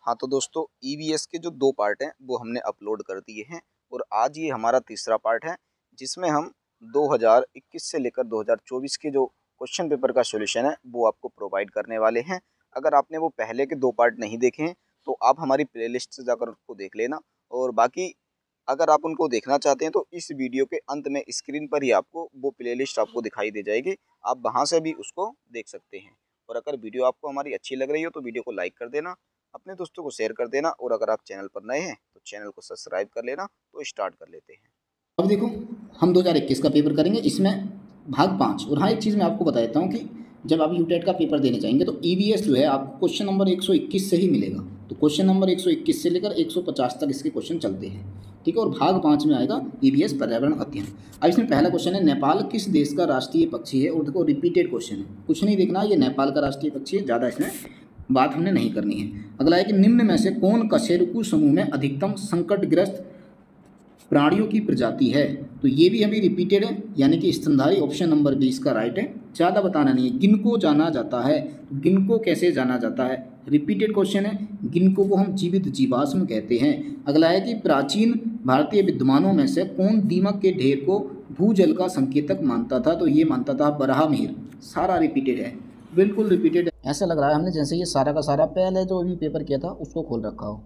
हाँ तो दोस्तों ईवीएस के जो 2 पार्ट हैं वो हमने अपलोड कर दिए हैं और आज ये हमारा तीसरा पार्ट है जिसमें हम 2021 से लेकर 2024 के जो क्वेश्चन पेपर का सॉल्यूशन है वो आपको प्रोवाइड करने वाले हैं। अगर आपने वो पहले के 2 पार्ट नहीं देखे हैं तो आप हमारी प्लेलिस्ट से जाकर उसको देख लेना और बाकी अगर आप उनको देखना चाहते हैं तो इस वीडियो के अंत में स्क्रीन पर ही आपको वो प्लेलिस्ट आपको दिखाई दे जाएगी, आप वहाँ से भी उसको देख सकते हैं। और अगर वीडियो आपको हमारी अच्छी लग रही हो तो वीडियो को लाइक कर देना, अपने दोस्तों को शेयर कर देना और अगर आप चैनल पर नए हैं तो चैनल को सब्सक्राइब कर लेना। तो स्टार्ट कर लेते हैं। अब देखो हम 2021 का पेपर करेंगे, इसमें भाग 5। और हाँ, एक चीज़ मैं आपको बता देता हूँ कि जब आप यूटेट का पेपर देने जाएंगे तो ईवीएस जो है आपको क्वेश्चन नंबर 121 से ही मिलेगा। तो क्वेश्चन नंबर 121 से लेकर 150 तक इसके क्वेश्चन चलते हैं, ठीक है। और भाग 5 में आएगा ईवीएस पर्यावरण अध्ययन। अब इसमें पहला क्वेश्चन है, नेपाल किस देश का राष्ट्रीय पक्षी है? और देखो रिपीटेड क्वेश्चन है, कुछ नहीं देखना, ये नेपाल का राष्ट्रीय पक्षी है, ज़्यादा इसमें बात हमने नहीं करनी है। अगला है कि निम्न में से कौन कशेरुकी समूह में अधिकतम संकटग्रस्त प्राणियों की प्रजाति है? तो ये भी अभी रिपीटेड है, यानी कि स्तनधारी ऑप्शन नंबर 20 का राइट है। ज़्यादा बताना नहीं है। गिनको जाना जाता है, तो गिनको कैसे जाना जाता है? रिपीटेड क्वेश्चन है। गिनको को हम जीवित जीवाश्म कहते हैं। अगला है कि प्राचीन भारतीय विद्वानों में से कौन दीमक के ढेर को भूजल का संकेतक मानता था? तो ये मानता था बराहमीर। सारा रिपीटेड है, बिल्कुल रिपीटेड है। ऐसा लग रहा है हमने जैसे ये सारा का सारा पहले जो अभी पेपर किया था उसको खोल रखा हो।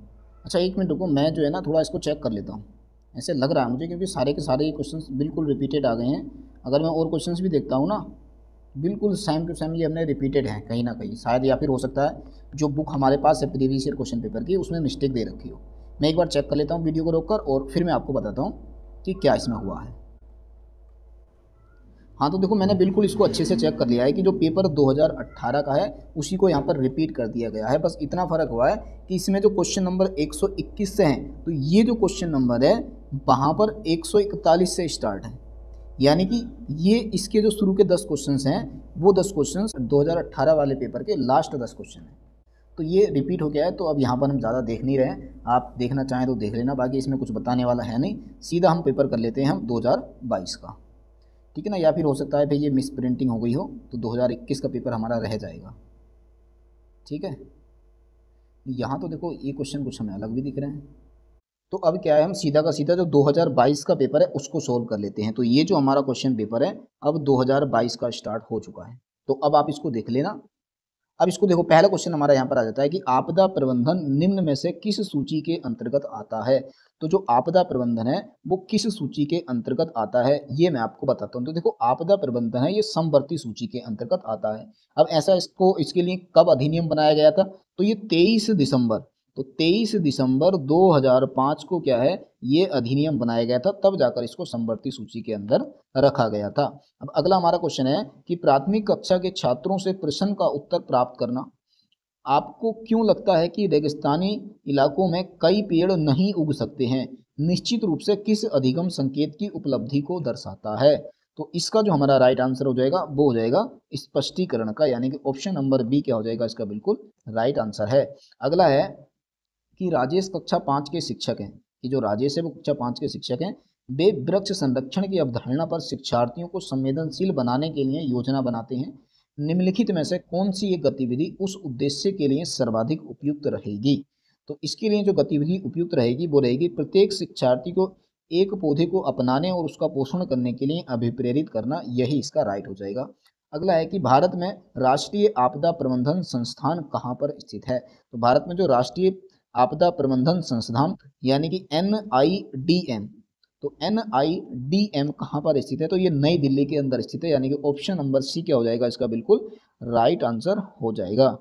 अच्छा एक मिनट रुको, मैं जो है ना थोड़ा इसको चेक कर लेता हूँ। ऐसे लग रहा है मुझे, क्योंकि सारे के सारे ये क्वेश्चंस बिल्कुल रिपीटेड आ गए हैं। अगर मैं और क्वेश्चंस भी देखता हूँ ना, बिल्कुल सेम टू सेम ये हमने रिपीटेड है कहीं ना कहीं, शायद। या फिर हो सकता है जो बुक हमारे पास है प्रीवियस ईयर क्वेश्चन पेपर की उसमें मिस्टेक दे रखी हो। मैं एक बार चेक कर लेता हूँ वीडियो को रोककर और फिर मैं आपको बताता हूँ कि क्या इसमें हुआ है। हाँ तो देखो मैंने बिल्कुल इसको अच्छे से चेक कर लिया है कि जो पेपर 2018 का है उसी को यहाँ पर रिपीट कर दिया गया है। बस इतना फ़र्क हुआ है कि इसमें जो क्वेश्चन नंबर 121 से हैं तो ये जो क्वेश्चन नंबर है वहाँ पर 141 से स्टार्ट है, यानी कि ये इसके जो शुरू के 10 क्वेश्चन हैं वो 10 क्वेश्चन 2018 वाले पेपर के लास्ट 10 क्वेश्चन हैं। तो ये रिपीट हो गया है। तो अब यहाँ पर हम ज़्यादा देख नहीं रहे हैं, आप देखना चाहें तो देख लेना, बाकी इसमें कुछ बताने वाला है नहीं। सीधा हम पेपर कर लेते हैं हम 2022 का, ठीक है ना। या फिर हो सकता है भाई ये मिस प्रिंटिंग हो गई हो तो 2021 का पेपर हमारा रह जाएगा, ठीक है। यहाँ तो देखो ये क्वेश्चन कुछ हमें अलग भी दिख रहे हैं। तो अब क्या है, हम सीधा का सीधा जो 2022 का पेपर है उसको सोल्व कर लेते हैं। तो ये जो हमारा क्वेश्चन पेपर है अब 2022 का स्टार्ट हो चुका है, तो अब आप इसको देख लेना। अब इसको देखो, पहला क्वेश्चन हमारा यहाँ पर आ जाता है कि आपदा प्रबंधन निम्न में से किस सूची के अंतर्गत आता है? तो जो आपदा प्रबंधन है वो किस सूची के अंतर्गत आता है ये मैं आपको बताता हूँ। तो देखो आपदा प्रबंधन है ये समवर्ती सूची के अंतर्गत आता है। अब ऐसा इसके लिए कब अधिनियम बनाया गया था? तो ये 23 दिसंबर, तो 23 दिसंबर 2005 को क्या है ये अधिनियम बनाया गया था, तब जाकर इसको समवर्ती सूची के अंदर रखा गया था। अब अगला हमारा क्वेश्चन है कि प्राथमिक कक्षा के छात्रों से प्रश्न का उत्तर प्राप्त करना। आपको क्यों लगता है कि रेगिस्तानी इलाकों में कई पेड़ नहीं उग सकते हैं? निश्चित रूप से किस अधिगम संकेत की उपलब्धि को दर्शाता है? तो इसका जो हमारा राइट आंसर हो जाएगा वो हो जाएगा स्पष्टीकरण का, यानी कि ऑप्शन नंबर बी क्या हो जाएगा इसका बिल्कुल राइट आंसर है। अगला है कि राजेश कक्षा 5 के शिक्षक हैं, कि जो राजेश है वो कक्षा 5 के शिक्षक हैं, वे वृक्ष संरक्षण की अवधारणा पर शिक्षार्थियों को संवेदनशील बनाने के लिए योजना बनाते हैं। निम्नलिखित में से कौन सी एक गतिविधि उस उद्देश्य के लिए सर्वाधिक उपयुक्त रहेगी? तो इसके लिए जो गतिविधि उपयुक्त रहेगी वो रहेगी प्रत्येक शिक्षार्थी को एक पौधे को अपनाने और उसका पोषण करने के लिए अभिप्रेरित करना, यही इसका राइट हो जाएगा। अगला है कि भारत में राष्ट्रीय आपदा प्रबंधन संस्थान कहाँ पर स्थित है? तो भारत में जो राष्ट्रीय आपदा प्रबंधन संस्थान यानी कि NIDM, तो NIDM कहाँ पर स्थित है? तो ये नई दिल्ली के अंदर स्थित है, यानी कि ऑप्शन नंबर सी क्या हो जाएगा इसका बिल्कुल राइट आंसर हो जाएगा,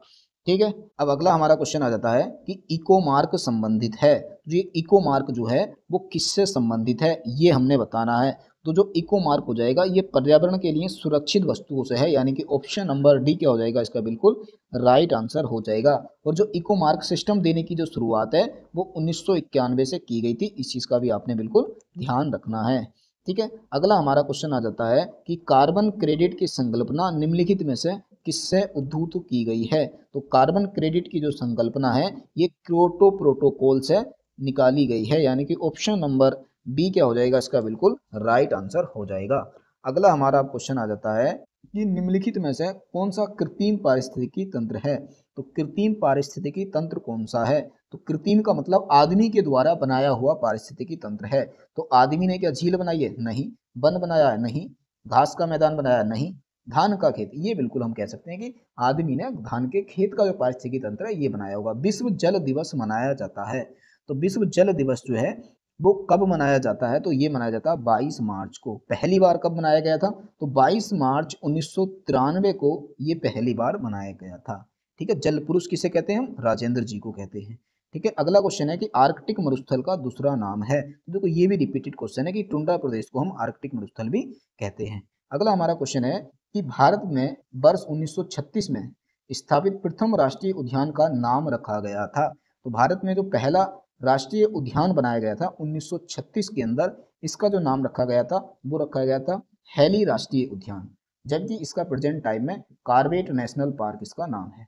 ठीक है। अब अगला हमारा क्वेश्चन आ जाता है कि इको मार्क संबंधित है। तो ये इको मार्क जो है वो किससे संबंधित है ये हमने बताना है। तो जो इको मार्क हो जाएगा ये पर्यावरण के लिए सुरक्षित वस्तुओं से है, यानी कि ऑप्शन नंबर डी क्या हो जाएगा इसका बिल्कुल राइट आंसर हो जाएगा। और जो इको मार्क सिस्टम देने की जो शुरुआत है वो 1991 से की गई थी, इस चीज़ का भी आपने बिल्कुल ध्यान रखना है, ठीक है। अगला हमारा क्वेश्चन आ जाता है कि कार्बन क्रेडिट की संकल्पना निम्नलिखित में से किससे उद्धृत की गई है? तो कार्बन क्रेडिट की जो संकल्पना है ये क्योटो प्रोटोकॉल से निकाली गई है, यानी कि ऑप्शन नंबर बी क्या हो जाएगा इसका बिल्कुल राइट आंसर हो जाएगा। अगला हमारा क्वेश्चन आ जाता है कि निम्नलिखित में से कौन सा कृत्रिम पारिस्थितिकी तंत्र है? तो कृत्रिम पारिस्थितिकी तंत्र कौन सा है? तो कृत्रिम का मतलब आदमी के द्वारा बनाया हुआ पारिस्थितिकी तंत्र है। तो आदमी ने क्या झील बनाई है? नहीं। वन बनाया है? नहीं। घास का मैदान बनाया? नहीं। धान का खेत, ये बिल्कुल हम कह सकते हैं कि आदमी ने धान के खेत का जो पारिस्थितिकी तंत्र है ये बनाया होगा। विश्व जल दिवस मनाया जाता है, तो विश्व जल दिवस जो है वो कब मनाया जाता है? तो ये मनाया जाता है 22 मार्च को। पहली बार कब मनाया गया था? तो 22 मार्च 1993 को ये पहली बार मनाया गया था। ठीक है, जल पुरुष किसे कहते हैं? हम राजेंद्र जी को कहते हैं। ठीक है, अगला क्वेश्चन है कि आर्कटिक मरुस्थल का दूसरा नाम है। तो देखो ये भी रिपीटेड क्वेश्चन है कि टुंड्रा प्रदेश को हम आर्कटिक मरुस्थल भी कहते हैं। अगला हमारा क्वेश्चन है कि भारत में वर्ष 1936 में स्थापित प्रथम राष्ट्रीय उद्यान का नाम रखा गया था। तो भारत में जो पहला राष्ट्रीय उद्यान बनाया गया था 1936 के अंदर, इसका जो नाम रखा गया था वो रखा गया था हैली राष्ट्रीय उद्यान, जबकि इसका प्रेजेंट टाइम में कॉर्बेट नेशनल पार्क इसका नाम है।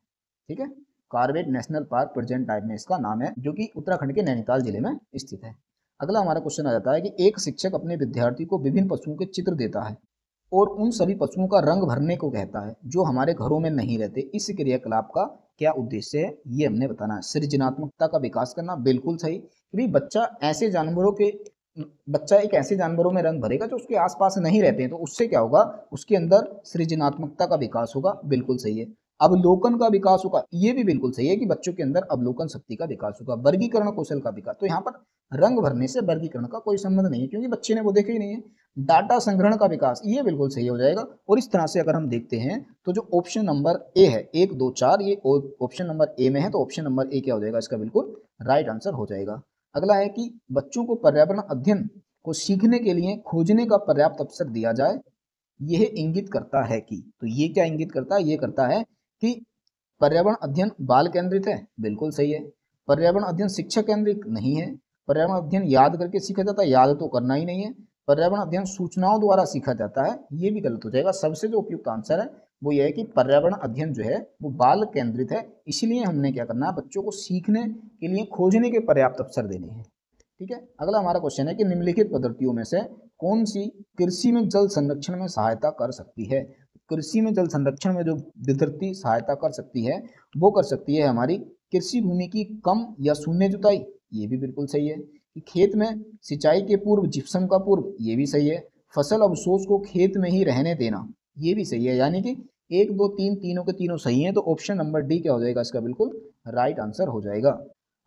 ठीक है, Corbett national park present time में इसका नाम है, जो कि उत्तराखंड के नैनीताल जिले में स्थित है। अगला हमारा क्वेश्चन आ जाता है कि एक शिक्षक अपने विद्यार्थी को विभिन्न पशुओं के चित्र देता है और उन सभी पशुओं का रंग भरने को कहता है जो हमारे घरों में नहीं रहते। इस क्रियाकलाप का क्या उद्देश्य है? ये हमने बताना है। सृजनात्मकता का विकास करना, बिल्कुल सही। क्योंकि बच्चा एक ऐसे जानवरों में रंग भरेगा जो उसके आसपास नहीं रहते हैं, तो उससे क्या होगा? उसके अंदर सृजनात्मकता का विकास होगा, बिल्कुल सही है। अवलोकन का विकास होगा, ये भी बिल्कुल सही है कि बच्चों के अंदर अवलोकन शक्ति का विकास होगा। वर्गीकरण कौशल का विकास, तो यहाँ पर रंग भरने से वर्गीकरण का कोई संबंध नहीं है क्योंकि बच्चे ने वो देखा ही नहीं है। डाटा संग्रहण का विकास, ये बिल्कुल सही हो जाएगा। और इस तरह से अगर हम देखते हैं तो जो ऑप्शन नंबर ए है, 1 2 4, ये ऑप्शन नंबर ए में है, तो ऑप्शन नंबर ए क्या हो जाएगा? इसका बिल्कुल राइट आंसर हो जाएगा। अगला है कि बच्चों को पर्यावरण अध्ययन को सीखने के लिए खोजने का पर्याप्त अवसर दिया जाए, यह इंगित करता है कि, तो ये क्या इंगित करता है? ये करता है कि पर्यावरण अध्ययन बाल केंद्रित है, बिल्कुल सही है। पर्यावरण अध्ययन शिक्षक केंद्रित नहीं है। पर्यावरण अध्ययन याद करके सीखा जाता है, याद तो करना ही नहीं है। पर्यावरण अध्ययन सूचनाओं द्वारा सीखा जाता है, ये भी गलत हो जाएगा। सबसे जो उपयुक्त आंसर है वो यह है कि पर्यावरण अध्ययन जो है वो बाल केंद्रित है, इसलिए हमने क्या करना है? बच्चों को सीखने के लिए खोजने के पर्याप्त अवसर देने हैं। ठीक है, अगला हमारा क्वेश्चन है कि निम्नलिखित पद्धतियों में से कौन सी कृषि में जल संरक्षण में सहायता कर सकती है? कृषि में जल संरक्षण में जो विधि सहायता कर सकती है वो कर सकती है हमारी कृषि भूमि की कम या शून्य जुताई, ये भी बिल्कुल सही है। कि खेत में सिंचाई के पूर्व जिप्सम का पूर्व, ये भी सही है। फसल अवशोष को खेत में ही रहने देना, ये भी सही है। यानी कि 1 2 3 तीनों के तीनों सही हैं, तो ऑप्शन नंबर डी क्या हो जाएगा? इसका बिल्कुल राइट आंसर हो जाएगा।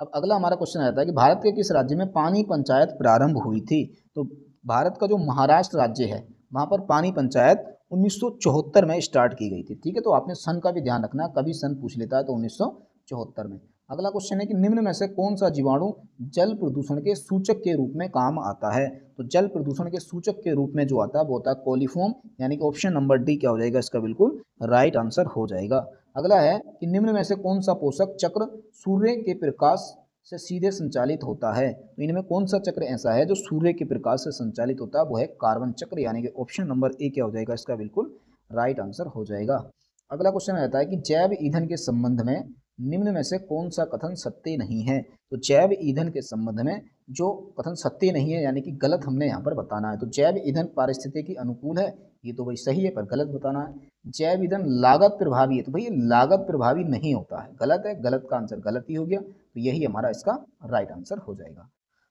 अब अगला हमारा क्वेश्चन आता है कि भारत के किस राज्य में पानी पंचायत प्रारंभ हुई थी? तो भारत का जो महाराष्ट्र राज्य है वहाँ पर पानी पंचायत 1974 में स्टार्ट की गई थी। ठीक है, तो आपने सन का भी ध्यान रखना, कभी सन पूछ लेता है तो 1974 में। अगला क्वेश्चन है कि निम्न में से कौन सा जीवाणु जल प्रदूषण के सूचक के रूप में काम आता है? तो जल प्रदूषण के सूचक के रूप में जो आता है वो होता है कोलिफॉर्म, यानी कि ऑप्शन नंबर डी क्या हो जाएगा? इसका बिल्कुल राइट आंसर हो जाएगा। अगला है कि निम्न में से कौन सा पोषक चक्र सूर्य के प्रकाश से सीधे संचालित होता है? तो इनमें कौन सा चक्र ऐसा है जो सूर्य के प्रकाश से संचालित होता है? वो है कार्बन चक्र, यानी कि ऑप्शन नंबर ए क्या हो जाएगा? इसका बिल्कुल राइट आंसर हो जाएगा। अगला क्वेश्चन रहता है कि जैव ईंधन के संबंध में निम्न में से कौन सा कथन सत्य नहीं है? तो जैव ईंधन के संबंध में जो कथन सत्य नहीं है यानी कि गलत हमने यहाँ पर बताना है। तो जैव ईंधन पारिस्थितिकी अनुकूल है, ये तो भाई सही है, पर गलत बताना है। जैव ईंधन लागत प्रभावी है, तो भाई लागत प्रभावी नहीं होता है, गलत है, गलत का आंसर गलत ही हो गया, तो यही हमारा इसका राइट आंसर हो जाएगा।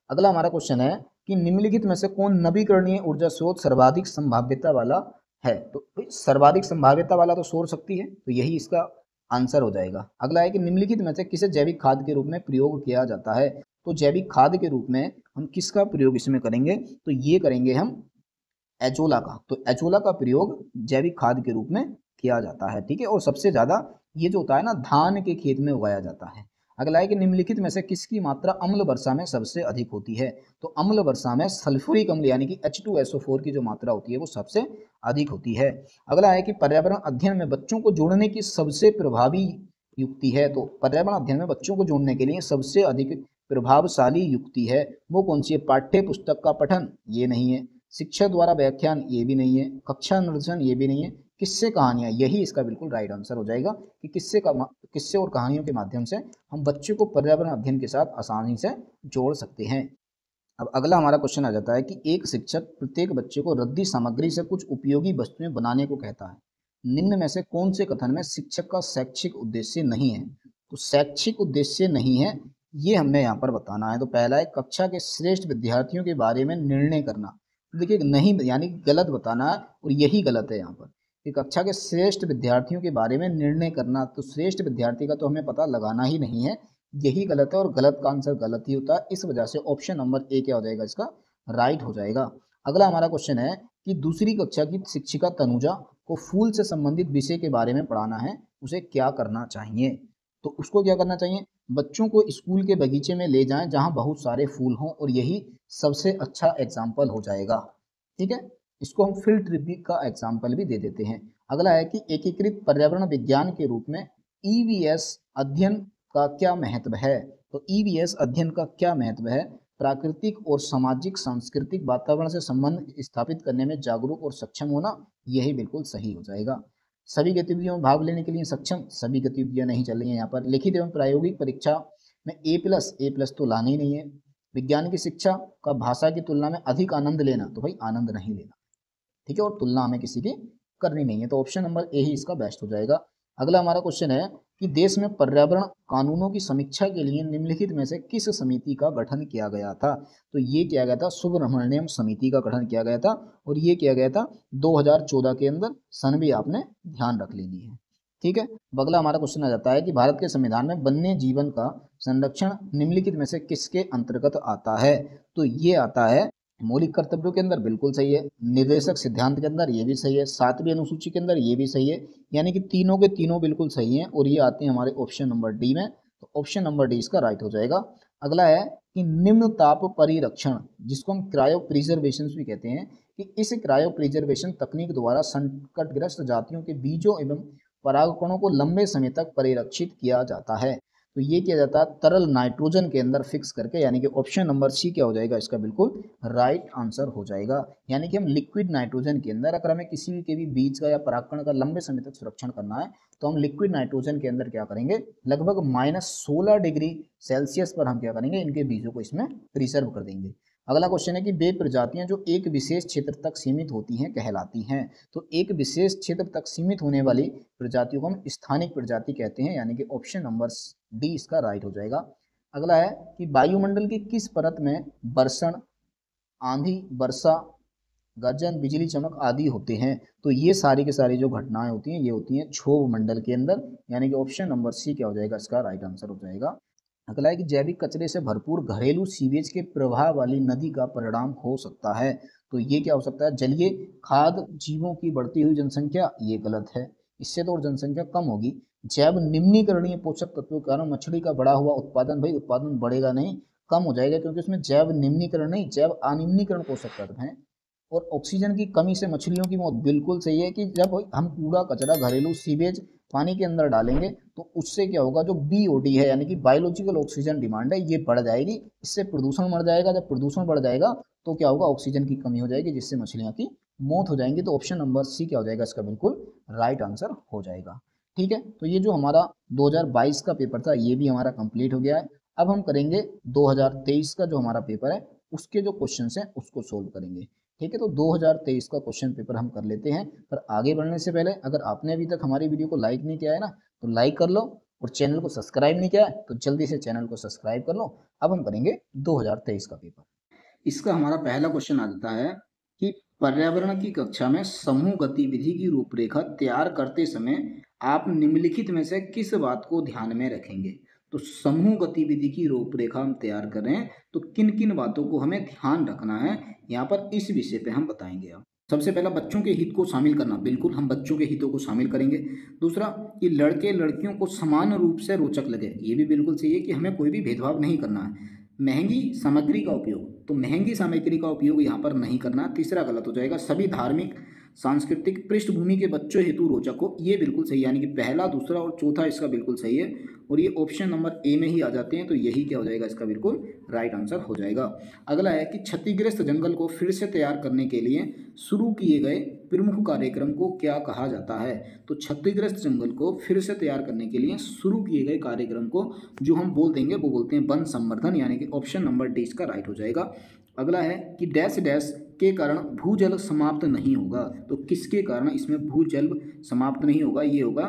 अगला हमारा क्वेश्चन है कि निम्नलिखित में से कौन नवीकरणीय ऊर्जा स्रोत सर्वाधिक संभाव्यता वाला है? तो सर्वाधिक संभाव्यता वाला तो सौर शक्ति है, तो यही इसका आंसर हो जाएगा। अगला है कि निम्नलिखित में से किसे जैविक खाद के रूप में प्रयोग किया जाता है? तो जैविक खाद के रूप में हम किसका प्रयोग इसमें करेंगे? तो ये करेंगे हम एजोला का। तो एजोला का प्रयोग जैविक खाद के रूप में किया जाता है। ठीक है, और सबसे ज्यादा ये जो होता है ना धान के खेत में उगाया जाता है। अगला है कि निम्नलिखित में से किसकी मात्रा अम्ल वर्षा में सबसे अधिक होती है? तो अम्ल वर्षा में सल्फ्यूरिक अम्ल यानी कि H2SO4 की जो मात्रा होती है वो सबसे अधिक होती है। अगला है कि पर्यावरण अध्ययन में बच्चों को जोड़ने की सबसे प्रभावी युक्ति है? तो पर्यावरण अध्ययन में बच्चों को जोड़ने के लिए सबसे अधिक प्रभावशाली युक्ति है वो कौन सी है? पाठ्य पुस्तक का पठन, ये नहीं है। शिक्षा द्वारा व्याख्यान, ये भी नहीं है। कक्षा निर्देशन, ये भी नहीं है। किस्से कहानियाँ, यही इसका बिल्कुल राइट आंसर हो जाएगा कि किस्से और कहानियों के माध्यम से हम बच्चों को पर्यावरण अध्ययन के साथ आसानी से जोड़ सकते हैं। अब अगला हमारा क्वेश्चन आ जाता है कि एक शिक्षक प्रत्येक बच्चे को रद्दी सामग्री से कुछ उपयोगी वस्तुएं बनाने को कहता है। निम्न में से कौन से कथन में शिक्षक का शैक्षिक उद्देश्य नहीं है? तो शैक्षिक उद्देश्य नहीं है, ये हमने यहाँ पर बताना है। तो पहला है कक्षा के श्रेष्ठ विद्यार्थियों के बारे में निर्णय करना। तो देखिए नहीं यानी गलत बताना है और यही गलत है यहाँ पर कि कक्षा के श्रेष्ठ विद्यार्थियों के बारे में निर्णय करना। तो श्रेष्ठ विद्यार्थी का तो हमें पता लगाना ही नहीं है, यही गलत है और गलत का आंसर गलत ही होता है। इस वजह से ऑप्शन नंबर ए क्या हो जाएगा, इसका राइट हो जाएगा। अगला हमारा क्वेश्चन है कि दूसरी कक्षा की शिक्षिका तनुजा को फूल से संबंधित विषय के बारे में पढ़ाना है, उसे क्या करना चाहिए। तो उसको क्या करना चाहिए, बच्चों को स्कूल के बगीचे में ले जाएं जहां बहुत सारे फूल हों, और यही सबसे अच्छा एग्जाम्पल हो जाएगा। ठीक है, इसको हम फील्ड ट्रिप का एग्जाम्पल भी दे देते हैं। अगला है कि एकीकृत पर्यावरण विज्ञान के रूप में ईवीएस अध्ययन का क्या महत्व है। तो ईवीएस अध्ययन का क्या महत्व है, प्राकृतिक और सामाजिक सांस्कृतिक वातावरण से संबंध स्थापित करने में जागरूक और सक्षम होना, यही बिल्कुल सही हो जाएगा। सभी गतिविधियों में भाग लेने के लिए सक्षम, सभी गतिविधियां नहीं चल रही हैं यहाँ पर। लिखित एवं प्रायोगिक परीक्षा में ए प्लस तो लाना ही नहीं है। विज्ञान की शिक्षा का भाषा की तुलना में अधिक आनंद लेना, तो भाई आनंद नहीं लेना, ठीक है, और तुलना हमें किसी की करनी नहीं है। तो ऑप्शन नंबर ए ही इसका बेस्ट हो जाएगा। अगला हमारा क्वेश्चन है कि देश में पर्यावरण कानूनों की समीक्षा के लिए निम्नलिखित में से किस समिति का गठन किया गया था। तो ये किया गया था सुब्रमण्यम समिति का गठन किया गया था, और ये किया गया था 2014 के अंदर। सन भी आपने ध्यान रख लेनी है। ठीक है, अगला हमारा क्वेश्चन आ जाता है कि भारत के संविधान में वन्य जीवन का संरक्षण निम्नलिखित में से किसके अंतर्गत आता है। तो ये आता है मौलिक कर्तव्यों के अंदर, बिल्कुल सही है। निर्देशक सिद्धांत के अंदर ये भी सही है। 7वीं अनुसूची के अंदर ये भी सही है। यानी कि तीनों के तीनों बिल्कुल सही हैं, और ये आते हैं हमारे ऑप्शन नंबर डी में। तो ऑप्शन नंबर डी इसका राइट हो जाएगा। अगला है कि निम्न ताप परिरक्षण, जिसको हम क्रायो प्रिजर्वेशन भी कहते हैं, कि इस क्रायो प्रिजर्वेशन तकनीक द्वारा संकटग्रस्त जातियों के बीजों एवं परागकणों को लंबे समय तक परिरक्षित किया जाता है। तो ये किया जाता है तरल नाइट्रोजन के अंदर फिक्स करके, यानी कि ऑप्शन नंबर सी क्या हो जाएगा, इसका बिल्कुल राइट आंसर हो जाएगा। यानी कि हम लिक्विड नाइट्रोजन के अंदर अगर हमें किसी के भी बीज का या परागकण का लंबे समय तक संरक्षण करना है, तो हम लिक्विड नाइट्रोजन के अंदर क्या करेंगे, लगभग -16 डिग्री सेल्सियस पर हम क्या करेंगे, इनके बीजों को इसमें प्रिजर्व कर देंगे। अगला क्वेश्चन है कि वे प्रजातियां जो एक विशेष क्षेत्र तक सीमित होती हैं कहलाती हैं। तो एक विशेष क्षेत्र तक सीमित होने वाली प्रजातियों को हम स्थानिक प्रजाति कहते हैं, यानी कि ऑप्शन नंबर डी इसका राइट हो जाएगा। अगला है कि वायुमंडल की किस परत में बर्षण, आंधी, वर्षा, गर्जन, बिजली चमक आदि होते हैं। तो ये सारी की सारी जो घटनाएं होती हैं, ये होती हैं क्षोभ मंडल के अंदर, यानी कि ऑप्शन नंबर सी क्या हो जाएगा, इसका राइट आंसर हो जाएगा। अगला है कि जैविक कचरे से भरपूर घरेलू सीवेज के प्रवाह वाली नदी का परिणाम हो सकता है। तो ये क्या हो सकता है, जलीय खाद जीवों की बढ़ती हुई जनसंख्या, ये गलत है, इससे तो और जनसंख्या कम होगी। जैव निम्नीकरणीय पोषक तत्वों के कारण मछली का बढ़ा हुआ उत्पादन, भाई उत्पादन बढ़ेगा नहीं, कम हो जाएगा, क्योंकि उसमें जैव निम्नीकरण नहीं, जैव अनिम्नीकरण पोषक तत्व हैं। और ऑक्सीजन की कमी से मछलियों की मौत, बिल्कुल सही है कि जब हम कूड़ा कचरा घरेलू सीवेज पानी के अंदर डालेंगे, तो उससे क्या होगा, जो बीओडी है यानी कि बायोलॉजिकल ऑक्सीजन डिमांड है, ये बढ़ जाएगी, इससे प्रदूषण बढ़ जाएगा। जब प्रदूषण बढ़ जाएगा तो क्या होगा, ऑक्सीजन की कमी हो जाएगी, जिससे मछलियां की मौत हो जाएंगी। तो ऑप्शन नंबर सी क्या हो जाएगा, इसका बिल्कुल राइट आंसर हो जाएगा। ठीक है, तो ये जो हमारा 2022 का पेपर था, ये भी हमारा कंप्लीट हो गया है। अब हम करेंगे 2023 का जो हमारा पेपर है, उसके जो क्वेश्चन हैं उसको सोल्व करेंगे। ठीक है, तो 2023 का क्वेश्चन पेपर हम कर लेते हैं। पर आगे बढ़ने से पहले अगर आपने अभी तक हमारी वीडियो को लाइक नहीं किया है ना, तो लाइक कर लो, और चैनल को सब्सक्राइब नहीं किया है तो जल्दी से चैनल को सब्सक्राइब कर लो। अब हम करेंगे 2023 का पेपर। इसका हमारा पहला क्वेश्चन आ जाता है कि पर्यावरण की कक्षा में समूह गतिविधि की रूपरेखा तैयार करते समय आप निम्नलिखित में से किस बात को ध्यान में रखेंगे। तो समूह गतिविधि की रूपरेखा हम तैयार कर रहे हैं, तो किन किन बातों को हमें ध्यान रखना है यहाँ पर, इस विषय पे हम बताएंगे। आप सबसे पहला बच्चों के हित को शामिल करना, बिल्कुल हम बच्चों के हितों को शामिल करेंगे। दूसरा कि लड़के लड़कियों को समान रूप से रोचक लगे, ये भी बिल्कुल सही है कि हमें कोई भी भेदभाव नहीं करना है। महंगी सामग्री का उपयोग, तो महंगी सामग्री का उपयोग यहाँ पर नहीं करना, तीसरा गलत हो जाएगा। सभी धार्मिक सांस्कृतिक पृष्ठभूमि के बच्चों हेतु रोचक हो, ये बिल्कुल सही, यानी कि पहला, दूसरा और चौथा इसका बिल्कुल सही है, और ये ऑप्शन नंबर ए में ही आ जाते हैं। तो यही क्या हो जाएगा, इसका बिल्कुल राइट आंसर हो जाएगा। अगला है कि क्षतिग्रस्त जंगल को फिर से तैयार करने के लिए शुरू किए गए प्रमुख कार्यक्रम को क्या कहा जाता है। तो क्षतिग्रस्त जंगल को फिर से तैयार करने के लिए शुरू किए गए कार्यक्रम को जो हम बोल देंगे वो बोलते हैं वन संवर्धन, यानी कि ऑप्शन नंबर डी इसका राइट हो जाएगा। अगला है कि डैश डैश के कारण भूजल समाप्त नहीं होगा। तो किसके कारण इसमें भूजल समाप्त नहीं होगा, ये होगा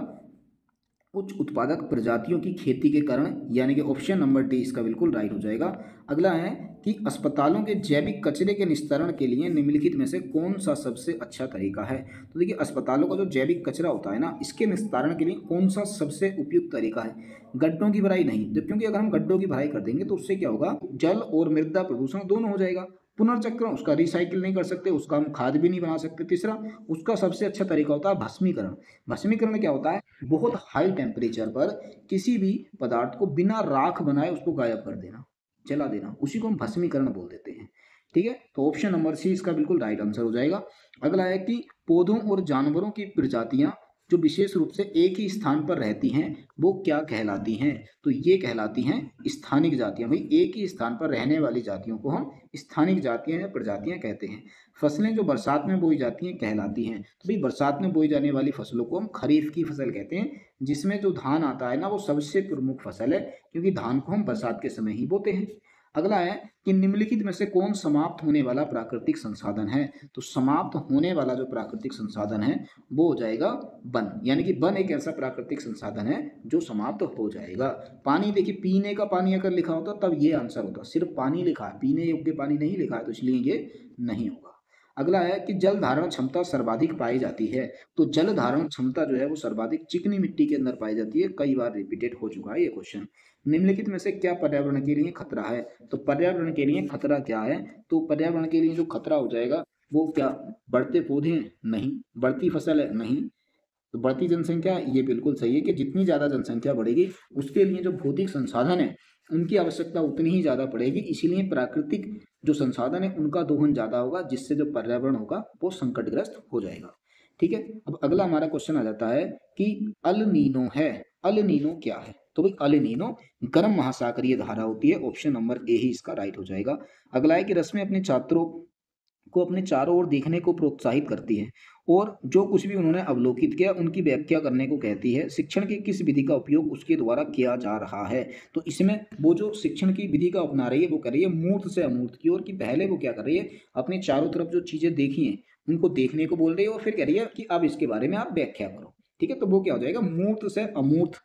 उच्च उत्पादक प्रजातियों की खेती के कारण, यानी कि ऑप्शन नंबर डी इसका बिल्कुल राइट हो जाएगा। अगला है कि अस्पतालों के जैविक कचरे के निस्तारण के लिए निम्नलिखित में से कौन सा सबसे अच्छा तरीका है। तो देखिए अस्पतालों का जो जैविक कचरा होता है ना, इसके निस्तारण के लिए कौन सा सबसे उपयुक्त तरीका है। गड्ढों की भराई नहीं, क्योंकि अगर हम गड्ढों की भराई कर देंगे तो उससे क्या होगा, जल और मृदा प्रदूषण दोनों हो जाएगा। पुनर्चक्रण, उसका रिसाइकिल नहीं कर सकते, उसका हम खाद भी नहीं बना सकते। तीसरा, उसका सबसे अच्छा तरीका होता है भस्मीकरण। भस्मीकरण क्या होता है, बहुत हाई टेम्परेचर पर किसी भी पदार्थ को बिना राख बनाए उसको गायब कर देना, जला देना, उसी को हम भस्मीकरण बोल देते हैं। ठीक है, तो ऑप्शन नंबर सी इसका बिल्कुल राइट आंसर हो जाएगा। अगला है कि पौधों और जानवरों की प्रजातियां जो विशेष रूप से एक ही स्थान पर रहती हैं वो क्या कहलाती हैं। तो ये कहलाती हैं स्थानिक जातियां। भाई एक ही स्थान पर रहने वाली जातियों को हम स्थानिक जातियां या प्रजातियां कहते हैं। फसलें जो बरसात में बोई जाती हैं कहलाती हैं। तो भाई बरसात में बोई जाने वाली फसलों को हम खरीफ की फसल कहते हैं, जिसमें जो धान आता है ना वो सबसे प्रमुख फसल है, क्योंकि धान को हम बरसात के समय ही बोते हैं। अगला है कि निम्नलिखित में से कौन समाप्त होने वाला प्राकृतिक संसाधन है। तो समाप्त होने वाला जो प्राकृतिक संसाधन है वो हो जाएगा वन, यानी कि वन एक ऐसा प्राकृतिक संसाधन है जो समाप्त हो जाएगा। पानी, देखिए पीने का पानी अगर लिखा होता तब ये आंसर होता, सिर्फ पानी लिखा है, पीने योग्य पानी नहीं लिखा है, तो इसलिए ये नहीं होगा। अगला है कि जल धारण क्षमता सर्वाधिक पाई जाती है। तो जल धारण क्षमता जो है वो सर्वाधिक चिकनी मिट्टी के अंदर पाई जाती है। कई बार रिपीटेड हो चुका है ये क्वेश्चन। निम्नलिखित में से क्या पर्यावरण के लिए खतरा है। तो पर्यावरण के लिए खतरा क्या है, तो पर्यावरण के लिए जो खतरा हो जाएगा वो क्या, बढ़ते पौधे हैं, नहीं। बढ़ती फसल है, नहीं। तो बढ़ती जनसंख्या, ये बिल्कुल सही है कि जितनी ज़्यादा जनसंख्या बढ़ेगी उसके लिए जो भौतिक संसाधन है उनकी आवश्यकता उतनी ही ज़्यादा पड़ेगी, इसीलिए प्राकृतिक जो संसाधन है उनका दोहन ज़्यादा होगा, जिससे जो पर्यावरण होगा वो संकटग्रस्त हो जाएगा। ठीक है, अब अगला हमारा क्वेश्चन आ जाता है कि अल नीनो है। अल नीनो क्या है। तो भाई अल नीनो गर्म महासागरीय धारा होती है, ऑप्शन नंबर ए ही इसका राइट हो जाएगा। अगला है कि रश्मि अपने छात्रों को अपने चारों ओर देखने को प्रोत्साहित करती है और जो कुछ भी उन्होंने अवलोकित किया उनकी व्याख्या करने को कहती है। शिक्षण की किस विधि का उपयोग उसके द्वारा किया जा रहा है। तो इसमें वो जो शिक्षण की विधि का अपना रही है वो कर रही है मूर्त से अमूर्त की ओर, कि पहले वो क्या कर रही है, अपने चारों तरफ जो चीजें देखी हैं उनको देखने को बोल रही है और फिर कह रही है कि अब इसके बारे में आप व्याख्या करो। ठीक है, तो वो क्या हो जाएगा, मूर्त से अमूर्त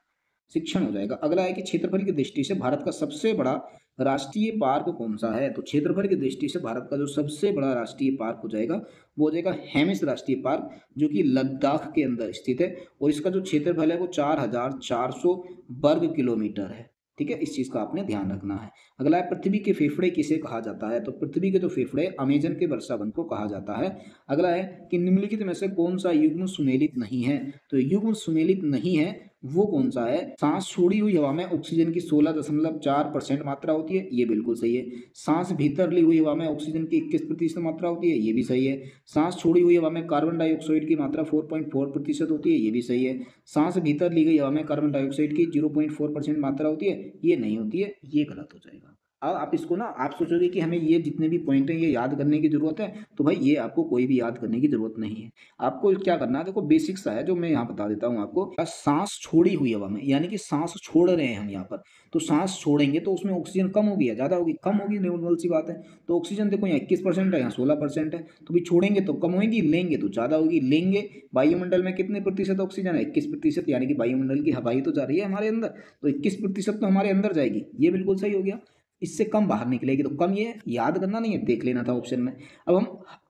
शिक्षण हो जाएगा। अगला है कि क्षेत्रफल की दृष्टि से भारत का सबसे बड़ा राष्ट्रीय पार्क कौन सा है। तो क्षेत्रफल की दृष्टि से भारत का जो सबसे बड़ा राष्ट्रीय पार्क हो जाएगा वो हो जाएगा हेमिस राष्ट्रीय पार्क, जो कि लद्दाख के अंदर स्थित है और इसका जो क्षेत्रफल है वो 4400 वर्ग किलोमीटर है। ठीक है, इस चीज का आपने ध्यान रखना है। अगला है पृथ्वी के फेफड़े किसे कहा जाता है। तो पृथ्वी के जो फेफड़े अमेजन के वर्षावन को कहा जाता है। अगला है कि निम्नलिखित में से कौन सा युग्म सुमेलित नहीं है। तो युग्म सुमेलित नहीं है वो कौन सा है, सांस छोड़ी हुई हवा में ऑक्सीजन की 16.4% मात्रा होती है, ये बिल्कुल सही है। सांस भीतर ली हुई हवा में ऑक्सीजन की 21% मात्रा होती है, ये भी सही है। सांस छोड़ी हुई हवा में कार्बन डाइऑक्साइड की मात्रा 4.4% होती है, ये भी सही है। सांस भीतर ली गई हवा में कार्बन डाइऑक्साइड की 0.4% मात्रा होती है, ये नहीं होती है, ये गलत हो जाएगा। अब आप इसको ना, आप सोचोगे कि हमें ये जितने भी पॉइंट हैं ये याद करने की जरूरत है, तो भाई ये आपको कोई भी याद करने की जरूरत नहीं है। आपको क्या करना है, देखो बेसिक सा है जो मैं यहाँ बता देता हूँ आपको। सांस छोड़ी हुई हवा में, यानी कि सांस छोड़ रहे हैं हम यहाँ पर, तो सांस छोड़ेंगे तो उसमें ऑक्सीजन कम होगी या ज्यादा होगी, कम होगी, नॉर्मल सी बात है। तो ऑक्सीजन देखो यहाँ 21% है, यहाँ 16% है, तो भी छोड़ेंगे तो कम होगी, लेंगे तो ज्यादा होगी। लेंगे, वायुमंडल में कितने प्रतिशत ऑक्सीजन है, 21%, यानी कि वायुमंडल की हवा ही तो जा रही है हमारे अंदर, तो 21% तो हमारे अंदर जाएगी, ये बिल्कुल सही हो गया। इससे कम बाहर निकलेगी, तो कम ये याद करना नहीं है, देख लेना था ऑप्शन में। अब हम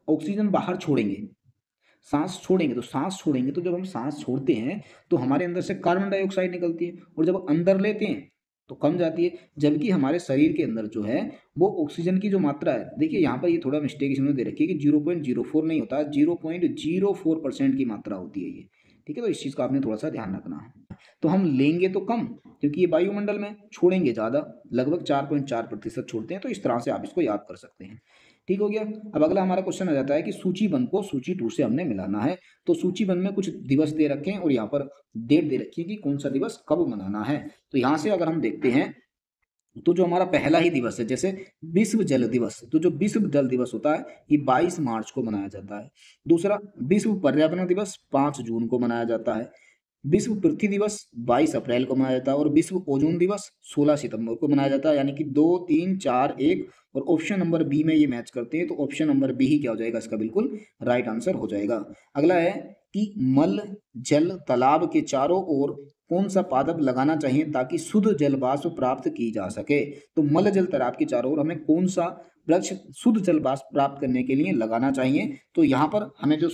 ऑक्सीजन बाहर छोड़ेंगे, सांस छोड़ेंगे, तो सांस छोड़ेंगे तो जब हम सांस छोड़ते हैं तो हमारे अंदर से कार्बन डाइऑक्साइड निकलती है और जब अंदर लेते हैं तो कम जाती है। जबकि हमारे शरीर के अंदर जो है वो ऑक्सीजन की जो मात्रा है, देखिए यहाँ पर ये थोड़ा मिस्टेक इसमें दे रखी है कि 0.04 नहीं होता, 0.04% की मात्रा होती है ये। ठीक है, तो इस चीज़ का आपने थोड़ा सा ध्यान रखना है। तो हम लेंगे तो कम, क्योंकि ये वायुमंडल में, छोड़ेंगे ज़्यादा, लगभग 4.4% छोड़ते हैं, तो इस तरह से आप इसको याद कर सकते हैं। ठीक हो गया। अब अगला हमारा क्वेश्चन आ जाता है कि सूची 1 को सूची 2 से हमने मिलाना है। तो सूची 1 में कुछ दिवस दे रखे हैं और यहाँ पर डेट दे रखी है कि कौन सा दिवस कब मनाना है। तो यहाँ से अगर हम देखते हैं तो जो हमारा पहला ही दिवस है, जैसे विश्व जल दिवस, तो जो विश्व जल दिवस होता है ये 22 मार्च को मनाया जाता है। दूसरा, विश्व पर्यावरण दिवस 5 जून को मनाया जाता है। विश्व पृथ्वी दिवस 22 अप्रैल को मनाया जाता है और विश्व ओजोन दिवस 16 सितंबर को मनाया जाता है, यानी कि 2 3 4 1 और ऑप्शन नंबर बी में ये मैच करते हैं, तो ऑप्शन नंबर बी ही क्या हो जाएगा, इसका बिल्कुल राइट आंसर हो जाएगा। अगला है कि मल जल तालाब के चारों ओर कौन सा पादप लगाना चाहिए ताकि शुद्ध जल वाष्प प्राप्त की जा सके। तो मल जल तालाब के चारों ओर हमें कौन सा वृक्ष शुद्ध जल वाष्प प्राप्त करने के लिए लगाना चाहिए। तो यहाँ पर हमें जो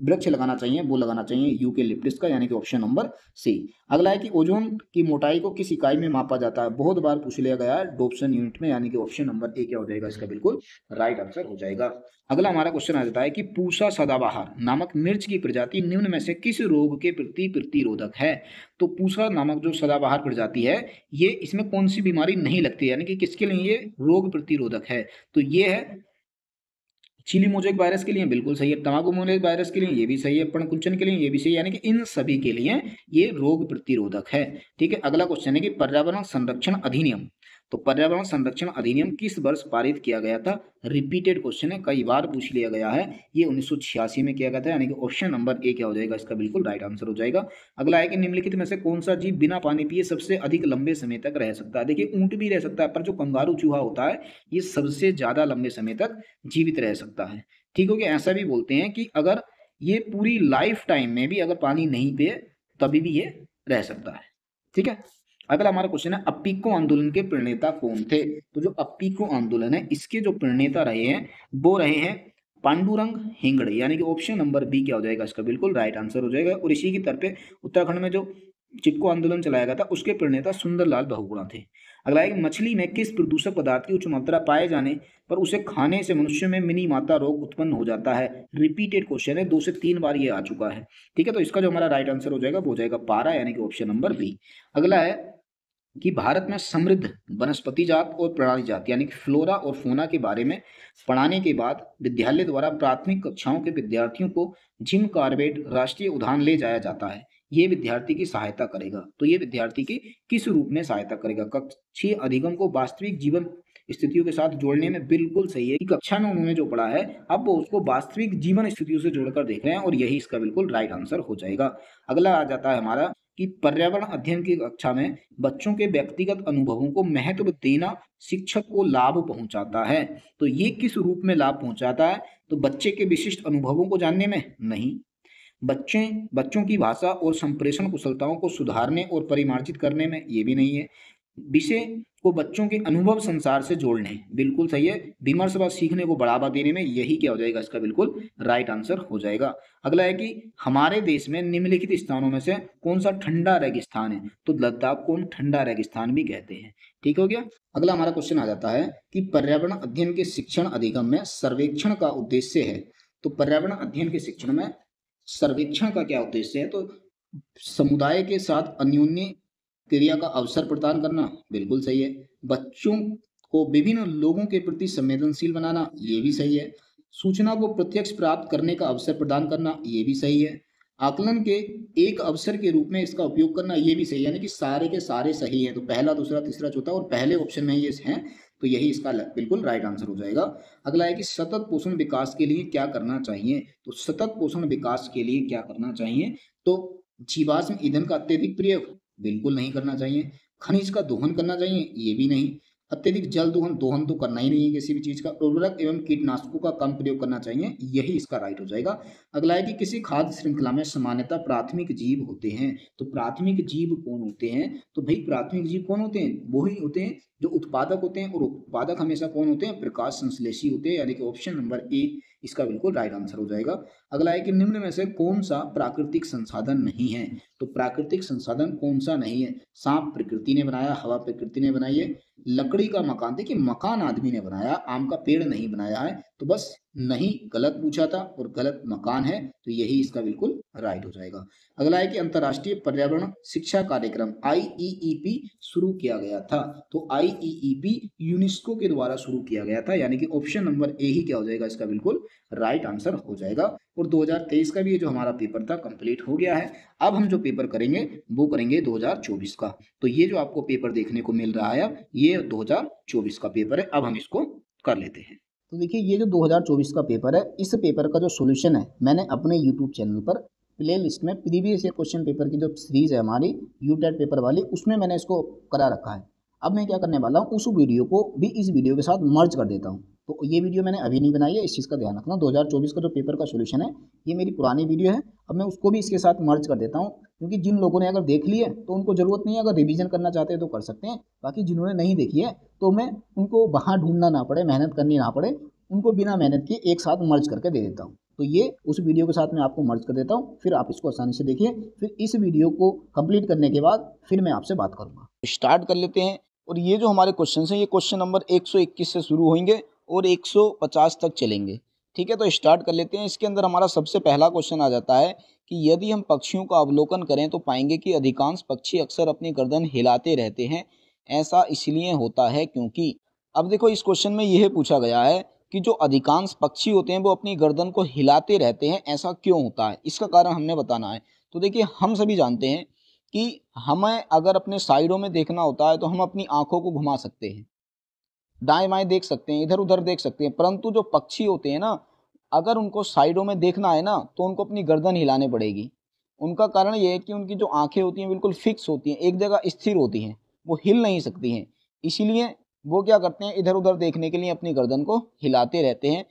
वृक्ष लगाना चाहिए वो लगाना चाहिए यूकेलिप्टस का, यानी कि ऑप्शन नंबर सी। अगला है कि ओजोन की मोटाई को किस इकाई में मापा जाता है, बहुत बार पूछ लिया गया है, डोप्सन यूनिट में, यानी कि ऑप्शन नंबर ए क्या हो जाएगा इसका बिल्कुल राइट आंसर हो जाएगा। अगला हमारा क्वेश्चन आ जाता है कि पूसा सदाबहार नामक मिर्च की प्रजाति निम्न में से किस रोग के प्रति प्रतिरोधक है। तो पूसा नामक जो सदाबहार प्रजाति है ये, इसमें कौन सी बीमारी नहीं लगती, यानी कि किसके लिए ये रोग प्रतिरोधक है। तो ये है चिली मोजेक वायरस के लिए बिल्कुल सही है, तंबाकू मोजेक वायरस के लिए ये भी सही है, पर्णकुंचन के लिए ये भी सही है, यानी कि इन सभी के लिए ये रोग प्रतिरोधक है। ठीक है, अगला क्वेश्चन है कि पर्यावरण संरक्षण अधिनियम, तो पर्यावरण संरक्षण अधिनियम किस वर्ष पारित किया गया था। रिपीटेड क्वेश्चन है, कई बार पूछ लिया गया है, ये 1986 में किया गया था, यानी कि ऑप्शन नंबर ए क्या हो जाएगा इसका बिल्कुल राइट आंसर हो जाएगा। अगला है कि निम्नलिखित में से कौन सा जीव बिना पानी पिए सबसे अधिक लंबे समय तक रह सकता है। देखिए ऊंट भी रह सकता है, पर जो कंगारू चूहा होता है ये सबसे ज्यादा लंबे समय तक जीवित रह सकता है। ठीक हो गया, ऐसा भी बोलते हैं कि अगर ये पूरी लाइफ टाइम में भी अगर पानी नहीं पिए तभी भी ये रह सकता है। ठीक है, अगला हमारा क्वेश्चन है अप्पिको आंदोलन के प्रणेता कौन थे। तो जो अप्पिको आंदोलन है इसके जो प्रणेता रहे हैं वो रहे हैं पांडुरंग हेगड़े, यानी कि ऑप्शन नंबर बी क्या हो जाएगा इसका बिल्कुल राइट आंसर हो जाएगा। और इसी की तरफ पे उत्तराखंड में जो चिपको आंदोलन चलाया गया था उसके प्रणेता सुंदरलाल बहुगुणा थे। अगला है मछली में किस प्रदूषक पदार्थ की उच्च मात्रा पाए जाने पर उसे खाने से मनुष्य में मिनी माता रोग उत्पन्न हो जाता है। रिपीटेड क्वेश्चन है, 2 से 3 बार ये आ चुका है। ठीक है, तो इसका जो हमारा राइट आंसर हो जाएगा वो हो जाएगा पारा, यानी कि ऑप्शन नंबर बी। अगला है कि भारत में समृद्ध वनस्पति जात और प्राणी जात, यानी कि फ्लोरा और फोना के बारे में पढ़ाने के बाद विद्यालय द्वारा प्राथमिक कक्षाओं के विद्यार्थियों को जिम कॉर्बेट राष्ट्रीय उद्यान ले जाया जाता है। ये विद्यार्थी की सहायता करेगा। तो ये विद्यार्थी की किस रूप में सहायता करेगा। कक्षीय अधिगम को वास्तविक जीवन स्थितियों के साथ जोड़ने में बिल्कुल सही है कि कक्षा में उन्होंने जो पढ़ा है अब वो उसको वास्तविक जीवन स्थितियों से जोड़कर देख रहे हैं, और यही इसका बिल्कुल राइट आंसर हो जाएगा। अगला आ जाता है हमारा कि पर्यावरण अध्ययन की कक्षा में बच्चों के व्यक्तिगत अनुभवों को महत्व देना शिक्षक को लाभ पहुंचाता है। तो ये किस रूप में लाभ पहुंचाता है। तो बच्चे के विशिष्ट अनुभवों को जानने में नहीं, बच्चों की भाषा और संप्रेषण कुशलताओं को सुधारने और परिमार्जित करने में, ये भी नहीं है। विषय को बच्चों के अनुभव संसार से जोड़ने, बिल्कुल सही है। विमर्श व सीखने को बढ़ावा देने में, यही क्या हो जाएगा इसका बिल्कुल राइट आंसर हो जाएगा। अगला है कि हमारे देश में निम्नलिखित स्थानों में से कौन सा ठंडा रेगिस्तान है। तो लद्दाख को ठंडा रेगिस्तान भी कहते हैं। ठीक हो गया। अगला हमारा क्वेश्चन आ जाता है कि पर्यावरण अध्ययन के शिक्षण अधिगम में सर्वेक्षण का उद्देश्य है। तो पर्यावरण अध्ययन के शिक्षण में सर्वेक्षण का क्या उद्देश्य है। तो समुदाय के साथ अन्योन्य क्रिया का अवसर प्रदान करना, बिल्कुल सही है। बच्चों को विभिन्न लोगों के प्रति संवेदनशील बनाना, ये भी सही है। सूचना को प्रत्यक्ष प्राप्त करने का अवसर प्रदान करना, ये भी सही है। आकलन के एक अवसर के रूप में इसका उपयोग करना, ये भी सही है। यानी कि सारे के सारे सही है। तो पहला, दूसरा, तीसरा, चौथा और पहले ऑप्शन में ये हैं, तो यही इसका बिल्कुल राइट आंसर हो जाएगा। अगला है कि सतत पोषण विकास के लिए क्या करना चाहिए। तो सतत पोषण विकास के लिए क्या करना चाहिए। तो जीवाश्म ईंधन का अत्यधिक प्रयोग, बिल्कुल नहीं करना चाहिए। खनिज का दोहन करना चाहिए, ये भी नहीं। अत्यधिक जल दोहन तो करना ही नहीं है किसी भी चीज का। उर्वरक एवं कीटनाशकों का कम प्रयोग करना चाहिए, यही इसका राइट हो जाएगा। अगला है कि किसी खाद्य श्रृंखला में सामान्यतः प्राथमिक जीव होते हैं। तो प्राथमिक जीव कौन होते हैं। तो भाई प्राथमिक जीव कौन होते हैं, वो ही होते हैं जो उत्पादक होते हैं। और उत्पादक हमेशा कौन होते हैं, प्रकाश संश्लेषी होते हैं, यानी कि ऑप्शन नंबर ए इसका बिल्कुल राइट आंसर हो जाएगा। अगला है कि निम्न में से कौन सा प्राकृतिक संसाधन नहीं है। तो प्राकृतिक संसाधन कौन सा नहीं है। सांप प्रकृति ने बनाया, हवा प्रकृति ने बनाई है, लकड़ी का मकान, देखिए मकान आदमी ने बनाया, आम का पेड़ नहीं बनाया है। तो बस नहीं गलत पूछा था और गलत मकान है, तो यही इसका बिल्कुल राइट हो जाएगा। अगला है कि अंतर्राष्ट्रीय पर्यावरण शिक्षा कार्यक्रम IEEP शुरू किया गया था। तो IEEP यूनेस्को के द्वारा शुरू किया गया था, यानी कि ऑप्शन नंबर ए ही क्या हो जाएगा इसका बिल्कुल राइट आंसर हो जाएगा। और 2023 का भी ये जो हमारा पेपर था कंप्लीट हो गया है। अब हम जो पेपर करेंगे वो करेंगे 2024 का। तो ये जो आपको पेपर देखने को मिल रहा है ये 2024 का पेपर है। अब हम इसको कर लेते हैं। तो देखिए ये जो 2024 का पेपर है, इस पेपर का जो सॉल्यूशन है मैंने अपने यूट्यूब चैनल पर प्ले लिस्ट में प्रीवियस ईयर क्वेश्चन पेपर की जो सीरीज है हमारी यूटेट पेपर वाली, उसमें मैंने इसको करा रखा है। अब मैं क्या करने वाला हूँ, उस वीडियो को भी इस वीडियो के साथ मर्ज कर देता हूँ। तो ये वीडियो मैंने अभी नहीं बनाई है, इस चीज़ का ध्यान रखना। 2024 का जो पेपर का सोल्यूशन है ये मेरी पुरानी वीडियो है, अब मैं उसको भी इसके साथ मर्ज कर देता हूँ, क्योंकि जिन लोगों ने अगर देख ली है तो उनको ज़रूरत नहीं है, अगर रिवीजन करना चाहते हैं तो कर सकते हैं, बाकी जिन्होंने नहीं देखी है तो मैं उनको वहाँ ढूंढना ना पड़े, मेहनत करनी ना पड़े, उनको बिना मेहनत के एक साथ मर्ज करके दे देता हूँ। तो ये उस वीडियो के साथ मैं आपको मर्ज कर देता हूँ, फिर आप इसको आसानी से देखिए। फिर इस वीडियो को कंप्लीट करने के बाद फिर मैं आपसे बात करूँगा। स्टार्ट कर लेते हैं। और ये जो हमारे क्वेश्चन हैं ये क्वेश्चन नंबर 121 से शुरू होंगे और 150 तक चलेंगे। ठीक है, तो स्टार्ट कर लेते हैं। इसके अंदर हमारा सबसे पहला क्वेश्चन आ जाता है कि यदि हम पक्षियों का अवलोकन करें तो पाएंगे कि अधिकांश पक्षी अक्सर अपनी गर्दन हिलाते रहते हैं। ऐसा इसलिए होता है क्योंकि, अब देखो इस क्वेश्चन में यह पूछा गया है कि जो अधिकांश पक्षी होते हैं वो अपनी गर्दन को हिलाते रहते हैं, ऐसा क्यों होता है, इसका कारण हमने बताना है। तो देखिए, हम सभी जानते हैं कि हमें अगर अपने साइडों में देखना होता है तो हम अपनी आंखों को घुमा सकते हैं, दाएं बाएं देख सकते हैं, इधर उधर देख सकते हैं, परंतु जो पक्षी होते हैं ना, अगर उनको साइडों में देखना है ना तो उनको अपनी गर्दन हिलाने पड़ेगी। उनका कारण यह है कि उनकी जो आंखें होती हैं बिल्कुल फिक्स होती हैं, एक जगह स्थिर होती हैं, वो हिल नहीं सकती हैं। इसीलिए वो क्या करते हैं, इधर उधर देखने के लिए अपनी गर्दन को हिलाते रहते हैं।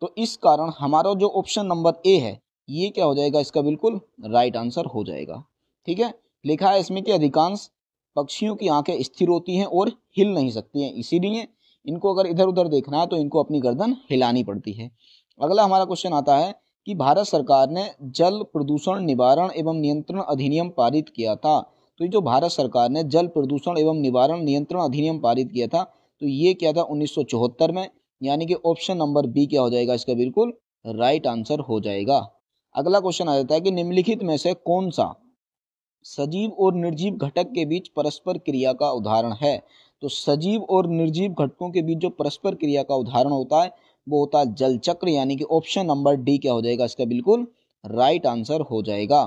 तो इस कारण हमारा जो ऑप्शन नंबर ए है ये क्या हो जाएगा, इसका बिल्कुल राइट आंसर हो जाएगा। ठीक है, लिखा है इसमें कि अधिकांश पक्षियों की आंखें स्थिर होती हैं और हिल नहीं सकती हैं, इसीलिए इनको अगर इधर उधर देखना है तो इनको अपनी गर्दन हिलानी पड़ती है। अगला हमारा क्वेश्चन आता है कि भारत सरकार ने जल प्रदूषण निवारण एवं नियंत्रण अधिनियम पारित किया था। तो ये जो भारत सरकार ने जल प्रदूषण एवं निवारण नियंत्रण अधिनियम पारित किया था, तो ये क्या था, 1974 में, यानी कि ऑप्शन नंबर बी क्या हो जाएगा, इसका बिल्कुल राइट आंसर हो जाएगा। अगला क्वेश्चन आ जाता है कि निम्नलिखित में से कौन सा सजीव और निर्जीव घटक के बीच परस्पर क्रिया का उदाहरण है। तो सजीव और निर्जीव घटकों के बीच जो परस्पर क्रिया का उदाहरण होता है वो होता है जल चक्र, यानी कि ऑप्शन नंबर डी क्या हो जाएगा, इसका बिल्कुल राइट आंसर हो जाएगा।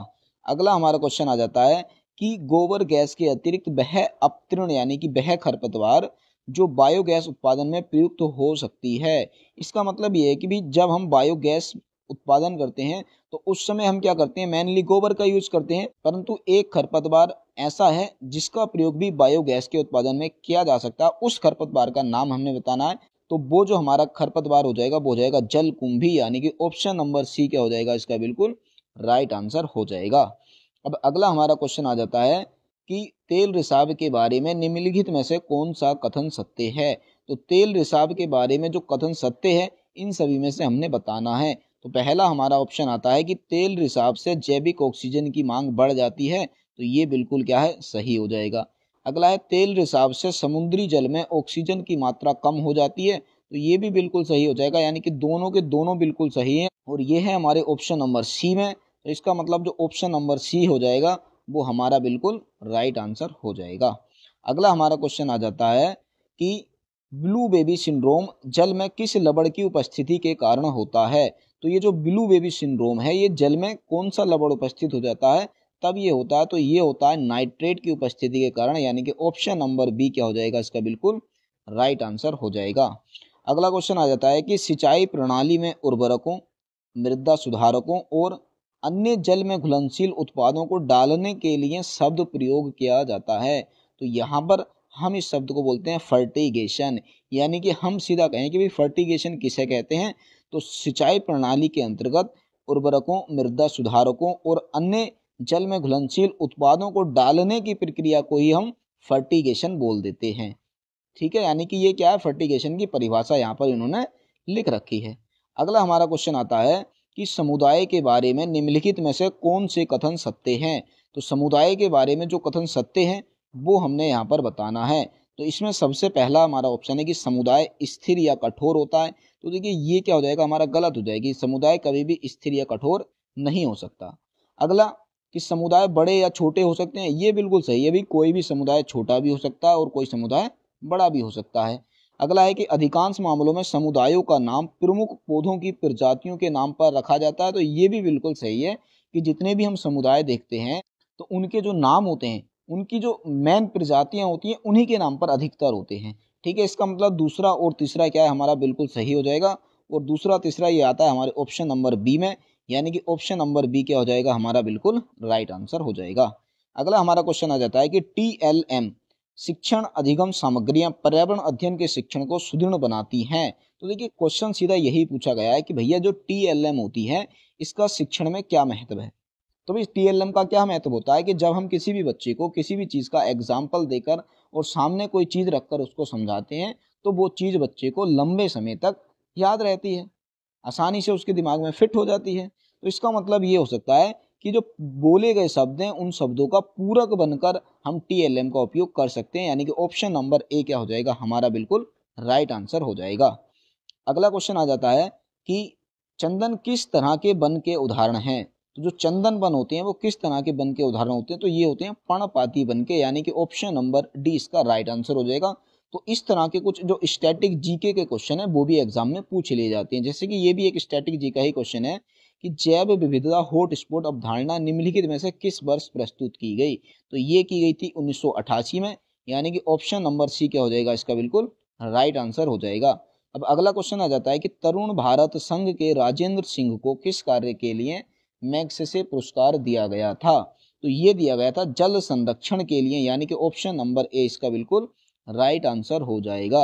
अगला हमारा क्वेश्चन आ जाता है कि गोबर गैस के अतिरिक्त वह अपतृण यानी कि वह खरपतवार जो बायोगैस उत्पादन में प्रयुक्त हो सकती है। इसका मतलब ये है कि भी जब हम बायोगैस उत्पादन करते हैं तो उस समय हम क्या करते हैं, मेनली गोबर का यूज करते हैं, परंतु एक खरपतवार ऐसा है जिसका प्रयोग भी बायोगैस के उत्पादन में किया जा सकता है। उस खरपतवार का नाम हमने बताना है, तो वो जो हमारा खरपतवार हो जाएगा वो हो जाएगा जलकुंभी, यानी कि ऑप्शन नंबर सी क्या हो जाएगा, इसका बिल्कुल राइट आंसर हो जाएगा। अब अगला हमारा क्वेश्चन आ जाता है कि तेल रिसाव के बारे में निम्नलिखित में से कौन सा कथन सत्य है। तो तेल रिसाव के बारे में जो कथन सत्य है इन सभी में से हमने बताना है। तो पहला हमारा ऑप्शन आता है कि तेल रिसाव से जैविक ऑक्सीजन की मांग बढ़ जाती है, तो ये बिल्कुल क्या है, सही हो जाएगा। अगला है तेल रिसाव से समुद्री जल में ऑक्सीजन की मात्रा कम हो जाती है, तो ये भी बिल्कुल सही हो जाएगा, यानी कि दोनों के दोनों बिल्कुल सही हैं और ये है हमारे ऑप्शन नंबर सी में। तो इसका मतलब जो ऑप्शन नंबर सी हो जाएगा वो हमारा बिल्कुल राइट आंसर हो जाएगा। अगला हमारा क्वेश्चन आ जाता है कि ब्लू बेबी सिंड्रोम जल में किस लवण की उपस्थिति के कारण होता है। तो ये जो ब्लू बेबी सिंड्रोम है ये जल में कौन सा लवण उपस्थित हो जाता है तब ये होता है, तो ये होता है नाइट्रेट की उपस्थिति के कारण, यानी कि ऑप्शन नंबर बी क्या हो जाएगा, इसका बिल्कुल राइट आंसर हो जाएगा। अगला क्वेश्चन आ जाता है कि सिंचाई प्रणाली में उर्वरकों, मृदा सुधारकों और अन्य जल में घुलनशील उत्पादों को डालने के लिए शब्द प्रयोग किया जाता है। तो यहाँ पर हम इस शब्द को बोलते हैं फर्टिगेशन, यानी कि हम सीधा कहें कि भाई फर्टिगेशन किसे कहते हैं, तो सिंचाई प्रणाली के अंतर्गत उर्वरकों, मृदा सुधारकों और अन्य जल में घुलनशील उत्पादों को डालने की प्रक्रिया को ही हम फर्टिगेशन बोल देते हैं। ठीक है, यानी कि ये क्या है, फर्टिगेशन की परिभाषा यहाँ पर इन्होंने लिख रखी है। अगला हमारा क्वेश्चन आता है कि समुदाय के बारे में निम्नलिखित में से कौन से कथन सत्य हैं। तो समुदाय के बारे में जो कथन सत्य हैं वो हमने यहाँ पर बताना है। तो इसमें सबसे पहला हमारा ऑप्शन है कि समुदाय स्थिर या कठोर होता है। तो देखिए ये क्या हो जाएगा, हमारा गलत हो जाएगी, समुदाय कभी भी स्थिर या कठोर नहीं हो सकता। अगला कि समुदाय बड़े या छोटे हो सकते हैं, ये बिल्कुल सही है, भी कोई भी समुदाय छोटा भी हो सकता है और कोई समुदाय बड़ा भी हो सकता है। अगला है कि अधिकांश मामलों में समुदायों का नाम प्रमुख पौधों की प्रजातियों के नाम पर रखा जाता है, तो ये भी बिल्कुल सही है कि जितने भी हम समुदाय देखते हैं तो उनके जो नाम होते हैं, उनकी जो मेन प्रजातियां होती हैं उन्हीं के नाम पर अधिकतर होते हैं। ठीक है, इसका मतलब दूसरा और तीसरा क्या है, हमारा बिल्कुल सही हो जाएगा। और दूसरा तीसरा ये आता है हमारे ऑप्शन नंबर बी में, यानी कि ऑप्शन नंबर बी क्या हो जाएगा, हमारा बिल्कुल राइट आंसर हो जाएगा। अगला हमारा क्वेश्चन आ जाता है कि TLM शिक्षण अधिगम सामग्रियां पर्यावरण अध्ययन के शिक्षण को सुदृढ़ बनाती हैं। तो देखिए क्वेश्चन सीधा यही पूछा गया है कि भैया जो TLM होती है इसका शिक्षण में क्या महत्व है। तो भाई TLM का क्या महत्व होता है कि जब हम किसी भी बच्चे को किसी भी चीज़ का एग्जाम्पल देकर और सामने कोई चीज़ रखकर उसको समझाते हैं तो वो चीज़ बच्चे को लंबे समय तक याद रहती है, आसानी से उसके दिमाग में फिट हो जाती है। तो इसका मतलब ये हो सकता है कि जो बोले गए शब्द हैं उन शब्दों का पूरक बनकर हम TLM का उपयोग कर सकते हैं, यानी कि ऑप्शन नंबर ए क्या हो जाएगा हमारा बिल्कुल राइट आंसर हो जाएगा। अगला क्वेश्चन आ जाता है कि चंदन किस तरह के वन के उदाहरण हैं। तो जो चंदन वन होते हैं वो किस तरह के वन के उदाहरण होते हैं, तो ये होते हैं पर्णपाती वन के, यानी कि ऑप्शन नंबर डी इसका राइट आंसर हो जाएगा। तो इस तरह के कुछ जो स्टैटिक जीके के क्वेश्चन है वो भी एग्जाम में पूछ लिए जाते हैं, जैसे कि ये भी एक स्टैटिक जी का ही क्वेश्चन है कि जैव विविधता हॉटस्पॉट अवधारणा निम्नलिखित में से किस वर्ष प्रस्तुत की गई। तो ये की गई थी 1988 में, यानी कि ऑप्शन नंबर सी क्या हो जाएगा इसका बिल्कुल राइट आंसर हो जाएगा। अब अगला क्वेश्चन आ जाता है कि तरुण भारत संघ के राजेंद्र सिंह को किस कार्य के लिए मैग्सेसे पुरस्कार दिया गया था। तो ये दिया गया था जल संरक्षण के लिए, यानी कि ऑप्शन नंबर ए इसका बिल्कुल राइट आंसर हो जाएगा।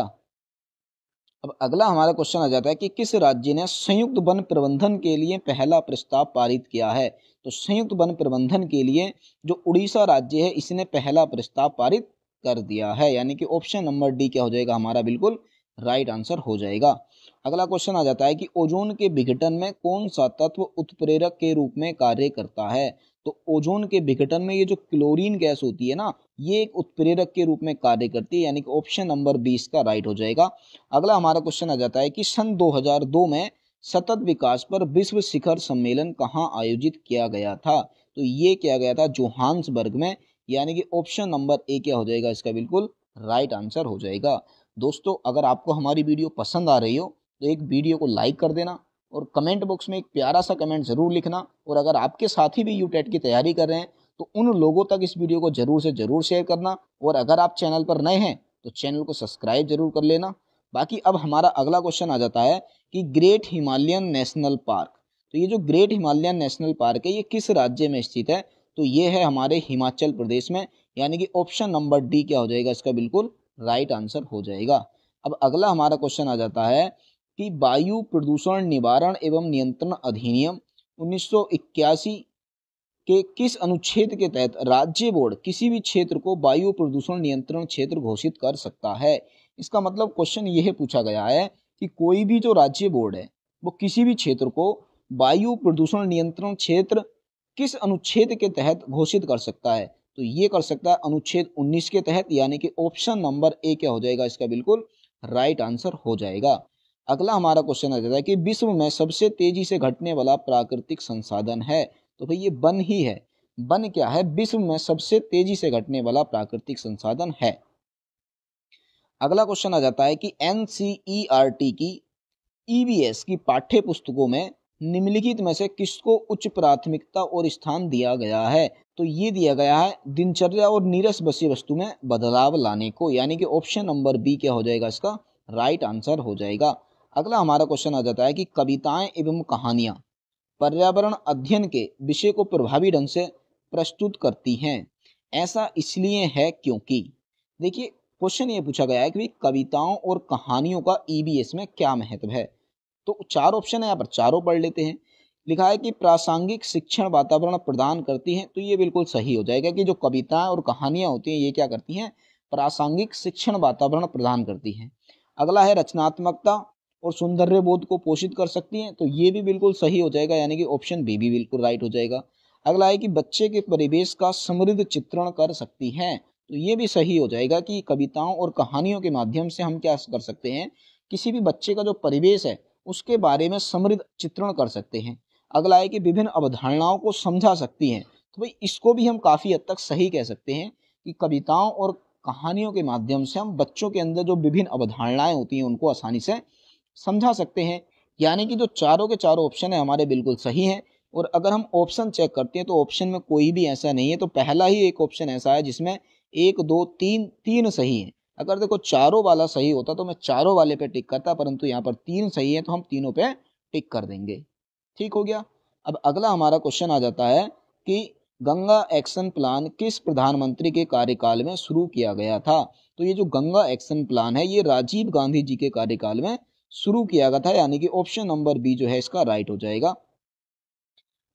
अब अगला हमारा क्वेश्चन आ जाता है कि किस राज्य ने संयुक्त वन प्रबंधन के लिए पहला प्रस्ताव पारित किया है। तो संयुक्त वन प्रबंधन के लिए जो उड़ीसा राज्य है इसने पहला प्रस्ताव पारित कर दिया है, यानी कि ऑप्शन नंबर डी क्या हो जाएगा हमारा बिल्कुल राइट आंसर हो जाएगा। अगला क्वेश्चन आ जाता है कि ओजोन के विघटन में कौन सा तत्व उत्प्रेरक के रूप में कार्य करता है। तो ओजोन के विघटन में ये जो क्लोरीन गैस होती है ना, ये एक उत्प्रेरक के रूप में कार्य करती है, यानी कि ऑप्शन नंबर 20 का राइट हो जाएगा। अगला हमारा क्वेश्चन आ जाता है कि सन 2002 में सतत विकास पर विश्व शिखर सम्मेलन कहाँ आयोजित किया गया था। तो ये किया गया था जोहान्सबर्ग में, यानी कि ऑप्शन नंबर ए क्या हो जाएगा इसका बिल्कुल राइट आंसर हो जाएगा। दोस्तों अगर आपको हमारी वीडियो पसंद आ रही हो तो एक वीडियो को लाइक कर देना और कमेंट बॉक्स में एक प्यारा सा कमेंट जरूर लिखना। और अगर आपके साथी भी यूटेट की तैयारी कर रहे हैं तो उन लोगों तक इस वीडियो को जरूर से जरूर शेयर करना। और अगर आप चैनल पर नए हैं तो चैनल को सब्सक्राइब जरूर कर लेना। बाकी अब हमारा अगला क्वेश्चन आ जाता है कि ग्रेट हिमालयन नेशनल पार्क, तो ये जो ग्रेट हिमालयन नेशनल पार्क है ये किस राज्य में स्थित है। तो ये है हमारे हिमाचल प्रदेश में, यानी कि ऑप्शन नंबर डी क्या हो जाएगा इसका बिल्कुल राइट आंसर हो जाएगा। अब अगला हमारा क्वेश्चन आ जाता है कि वायु प्रदूषण निवारण एवं नियंत्रण अधिनियम 1981 के किस अनुच्छेद के तहत राज्य बोर्ड किसी भी क्षेत्र को वायु प्रदूषण नियंत्रण क्षेत्र घोषित कर सकता है। इसका मतलब क्वेश्चन यह पूछा गया है कि कोई भी जो राज्य बोर्ड है वो किसी भी क्षेत्र को वायु प्रदूषण नियंत्रण क्षेत्र किस अनुच्छेद के तहत घोषित कर सकता है। तो ये कर सकता है अनुच्छेद 19 के तहत, यानी कि ऑप्शन नंबर ए क्या हो जाएगा इसका बिल्कुल राइट आंसर हो जाएगा। अगला हमारा क्वेश्चन आ जाता है कि विश्व में सबसे तेजी से घटने वाला प्राकृतिक संसाधन है। तो भाई ये वन ही है। वन क्या है, विश्व में सबसे तेजी से घटने वाला प्राकृतिक संसाधन है। अगला क्वेश्चन आ जाता है कि NCERT की EVS की पाठ्य पुस्तकों में निम्नलिखित में से किसको उच्च प्राथमिकता और स्थान दिया गया है। तो ये दिया गया है दिनचर्या और नीरस विषय वस्तु में बदलाव लाने को, यानी कि ऑप्शन नंबर बी क्या हो जाएगा इसका राइट आंसर हो जाएगा। अगला हमारा क्वेश्चन आ जाता है कि कविताएं एवं कहानियां पर्यावरण अध्ययन के विषय को प्रभावी ढंग से प्रस्तुत करती हैं, ऐसा इसलिए है क्योंकि। देखिए क्वेश्चन ये पूछा गया है कि कविताओं और कहानियों का EVS में क्या महत्व है। तो चार ऑप्शन है यहाँ पर, चारों पढ़ लेते हैं। लिखा है कि प्रासंगिक शिक्षण वातावरण प्रदान करती हैं, तो ये बिल्कुल सही हो जाएगा कि जो कविताएं और कहानियां होती हैं ये क्या करती हैं, प्रासंगिक शिक्षण वातावरण प्रदान करती हैं। अगला है रचनात्मकता और सौंदर्य बोध को पोषित कर सकती हैं, तो ये भी बिल्कुल सही हो जाएगा, यानी कि ऑप्शन बी भी बिल्कुल राइट हो जाएगा। अगला है कि बच्चे के परिवेश का समृद्ध चित्रण कर सकती हैं, तो ये भी सही हो जाएगा कि कविताओं और कहानियों के माध्यम से हम क्या कर सकते हैं, किसी भी बच्चे का जो परिवेश है उसके बारे में समृद्ध चित्रण कर सकते हैं। अगला है कि विभिन्न अवधारणाओं को समझा सकती हैं, तो भाई इसको भी हम काफ़ी हद तक सही कह सकते हैं कि कविताओं और कहानियों के माध्यम से हम बच्चों के अंदर जो विभिन्न अवधारणाएं होती हैं उनको आसानी से समझा सकते हैं। यानी कि जो चारों के चारों ऑप्शन है हमारे बिल्कुल सही हैं। और अगर हम ऑप्शन चेक करते हैं तो ऑप्शन में कोई भी ऐसा नहीं है, तो पहला ही एक ऑप्शन ऐसा है जिसमें 1 2 3 तीन सही है। अगर देखो चारों वाला सही होता तो मैं चारों वाले पे टिक करता, परंतु यहाँ पर 3 सही है तो हम तीनों पे टिक कर देंगे। ठीक हो गया। अब अगला हमारा क्वेश्चन आ जाता है कि गंगा एक्शन प्लान किस प्रधानमंत्री के कार्यकाल में शुरू किया गया था। तो ये जो गंगा एक्शन प्लान है ये राजीव गांधी जी के कार्यकाल में शुरू किया गया था, यानी कि ऑप्शन नंबर बी जो है इसका राइट हो जाएगा।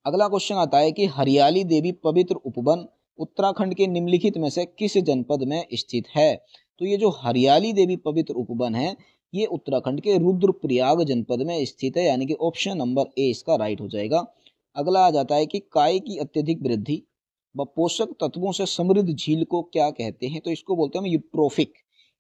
अगला क्वेश्चन आता है कि हरियाली देवी पवित्र उपवन उत्तराखंड के निम्नलिखित में से किस जनपद में स्थित है। तो ये जो हरियाली देवी पवित्र उपवन है ये उत्तराखंड के रुद्रप्रयाग जनपद में स्थित है, यानी कि ऑप्शन नंबर ए इसका राइट हो जाएगा। अगला आ जाता है कि काय की अत्यधिक वृद्धि व पोषक तत्वों से समृद्ध झील को क्या कहते हैं। तो इसको बोलते हैं हम यूट्रोफिक,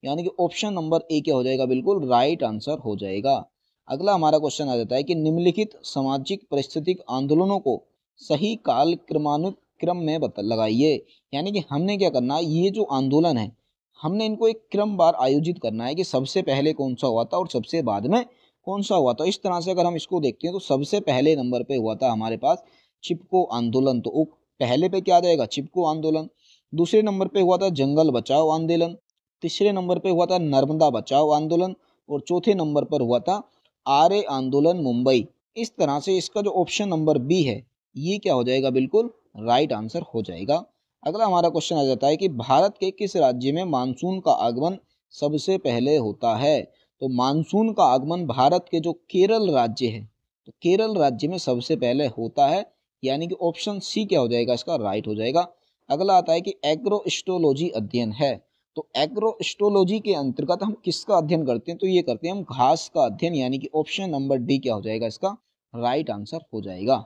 यानी कि ऑप्शन नंबर ए क्या हो जाएगा, बिल्कुल राइट आंसर हो जाएगा। अगला हमारा क्वेश्चन आ जाता है कि निम्नलिखित सामाजिक परिस्थितिक आंदोलनों को सही काल क्रमानुक्रम में लगाइए। यानी कि हमने क्या करना है, ये जो आंदोलन है हमने इनको एक क्रम बार आयोजित करना है कि सबसे पहले कौन सा हुआ था और सबसे बाद में कौन सा हुआ था। इस तरह से अगर हम इसको देखते हैं तो सबसे पहले नंबर पे हुआ था हमारे पास चिपको आंदोलन, तो पहले पे क्या आ जाएगा, चिपको आंदोलन। दूसरे नंबर पे हुआ था जंगल बचाओ आंदोलन। तीसरे नंबर पे हुआ था नर्मदा बचाओ आंदोलन। और चौथे नंबर पर हुआ था आर्य आंदोलन मुंबई। इस तरह से इसका जो ऑप्शन नंबर बी है ये क्या हो जाएगा, बिल्कुल राइट आंसर हो जाएगा। अगला हमारा क्वेश्चन आ जाता है कि भारत के किस राज्य में मानसून का आगमन सबसे पहले होता है। तो मानसून का आगमन भारत के जो केरल राज्य है तो केरल राज्य में सबसे पहले होता है, यानी कि ऑप्शन सी क्या हो जाएगा, इसका राइट हो जाएगा। अगला आता है कि एग्रोस्टोलॉजी अध्ययन है। तो एग्रोस्टोलॉजी के अंतर्गत हम किसका अध्ययन करते हैं, तो ये करते हैं हम घास का अध्ययन, यानी कि ऑप्शन नंबर डी क्या हो जाएगा, इसका राइट आंसर हो जाएगा।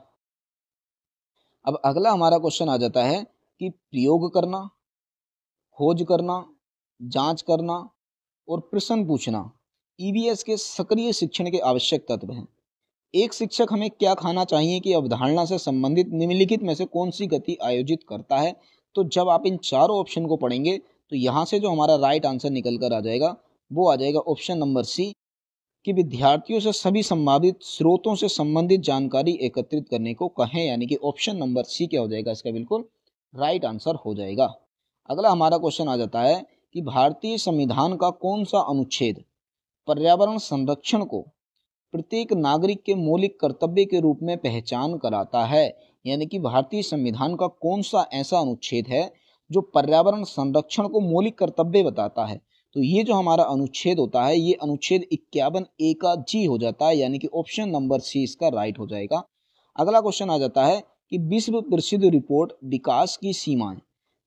अब अगला हमारा क्वेश्चन आ जाता है कि प्रयोग करना, खोज करना, जांच करना और प्रश्न पूछना ईवीएस के सक्रिय शिक्षण के आवश्यक तत्व हैं। एक शिक्षक हमें क्या खाना चाहिए कि अवधारणा से संबंधित निम्नलिखित में से कौन सी गति आयोजित करता है। तो जब आप इन चारों ऑप्शन को पढ़ेंगे तो यहाँ से जो हमारा राइट आंसर निकल कर आ जाएगा वो आ जाएगा ऑप्शन नंबर सी, कि विद्यार्थियों से सभी संभावित स्रोतों से संबंधित जानकारी एकत्रित करने को कहें, यानी कि ऑप्शन नंबर सी क्या हो जाएगा, इसका बिल्कुल राइट आंसर हो जाएगा। अगला हमारा क्वेश्चन आ जाता है कि भारतीय संविधान का कौन सा अनुच्छेद पर्यावरण संरक्षण को प्रत्येक नागरिक के मौलिक कर्तव्य के रूप में पहचान कराता है। यानी कि भारतीय संविधान का कौन सा ऐसा अनुच्छेद है जो पर्यावरण संरक्षण को मौलिक कर्तव्य बताता है। तो ये जो हमारा अनुच्छेद होता है ये अनुच्छेद 51A का जी हो जाता है, यानी कि ऑप्शन नंबर सी इसका राइट हो जाएगा। अगला क्वेश्चन आ जाता है कि विश्व प्रसिद्ध रिपोर्ट विकास की सीमाएं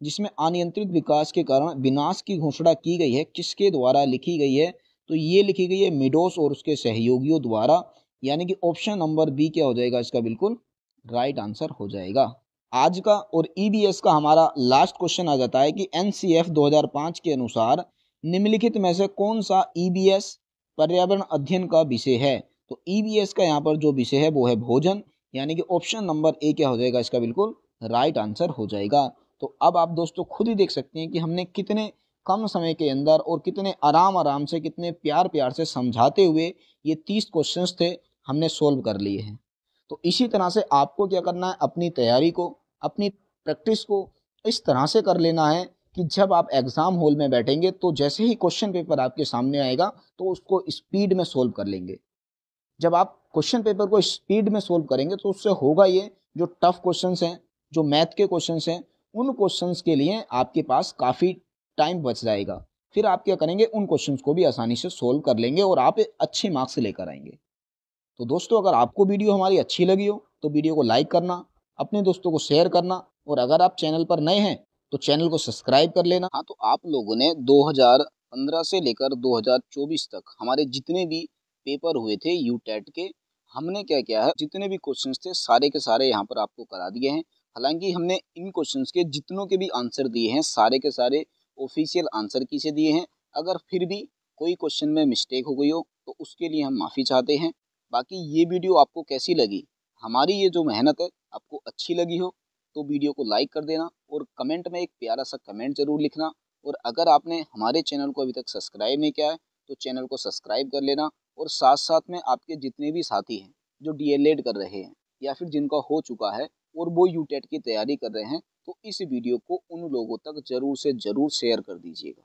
जिसमें अनियंत्रित विकास के कारण विनाश की घोषणा की गई है किसके द्वारा लिखी गई है। तो ये लिखी गई है मीडोस और उसके सहयोगियों द्वारा, यानी कि ऑप्शन नंबर बी क्या हो जाएगा, इसका बिल्कुल राइट आंसर हो जाएगा। आज का और ईबीएस का हमारा लास्ट क्वेश्चन आ जाता है कि एनसीएफ 2005 के अनुसार निम्नलिखित में से कौन सा ईबीएस पर्यावरण अध्ययन का विषय है। तो ईबीएस का यहाँ पर जो विषय है वो है भोजन, यानी कि ऑप्शन नंबर ए क्या हो जाएगा, इसका बिल्कुल राइट आंसर हो जाएगा। तो अब आप दोस्तों खुद ही देख सकते हैं कि हमने कितने कम समय के अंदर और कितने आराम आराम से, कितने प्यार प्यार से समझाते हुए ये 30 क्वेश्चंस थे हमने सोल्व कर लिए हैं। तो इसी तरह से आपको क्या करना है, अपनी तैयारी को, अपनी प्रैक्टिस को इस तरह से कर लेना है कि जब आप एग्जाम हॉल में बैठेंगे तो जैसे ही क्वेश्चन पेपर आपके सामने आएगा तो उसको स्पीड में सोल्व कर लेंगे। जब आप क्वेश्चन पेपर को स्पीड में सोल्व करेंगे तो उससे होगा ये, जो टफ क्वेश्चंस हैं, जो मैथ के क्वेश्चंस हैं, उन क्वेश्चंस के लिए आपके पास काफ़ी टाइम बच जाएगा। फिर आप क्या करेंगे, उन क्वेश्चंस को भी आसानी से सोल्व कर लेंगे और आप अच्छे मार्क्स लेकर आएंगे। तो दोस्तों अगर आपको वीडियो हमारी अच्छी लगी हो तो वीडियो को लाइक करना, अपने दोस्तों को शेयर करना, और अगर आप चैनल पर नए हैं तो चैनल को सब्सक्राइब कर लेना। हाँ, तो आप लोगों ने 2015 से लेकर 2024 तक हमारे जितने भी पेपर हुए थे यूटेट के, हमने क्या किया है, जितने भी क्वेश्चंस थे सारे के सारे यहाँ पर आपको करा दिए हैं। हालांकि हमने इन क्वेश्चंस के जितनों के भी आंसर दिए हैं सारे के सारे ऑफिशियल आंसर की से दिए हैं। अगर फिर भी कोई क्वेश्चन में मिस्टेक हो गई हो तो उसके लिए हम माफ़ी चाहते हैं। बाकी ये वीडियो आपको कैसी लगी, हमारी ये जो मेहनत है आपको अच्छी लगी हो तो वीडियो को लाइक कर देना और कमेंट में एक प्यारा सा कमेंट जरूर लिखना। और अगर आपने हमारे चैनल को अभी तक सब्सक्राइब नहीं किया है तो चैनल को सब्सक्राइब कर लेना। और साथ साथ में आपके जितने भी साथी हैं जो डीएलएड कर रहे हैं या फिर जिनका हो चुका है और वो यूटेट की तैयारी कर रहे हैं तो इस वीडियो को उन लोगों तक जरूर से जरूर शेयर कर दीजिएगा।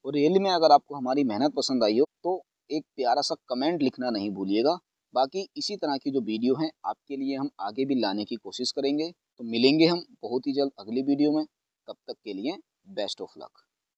और रियली में अगर आपको हमारी मेहनत पसंद आई हो तो एक प्यारा सा कमेंट लिखना नहीं भूलिएगा। बाकी इसी तरह की जो वीडियो हैं आपके लिए हम आगे भी लाने की कोशिश करेंगे। तो मिलेंगे हम बहुत ही जल्द अगली वीडियो में, तब तक के लिए बेस्ट ऑफ लक।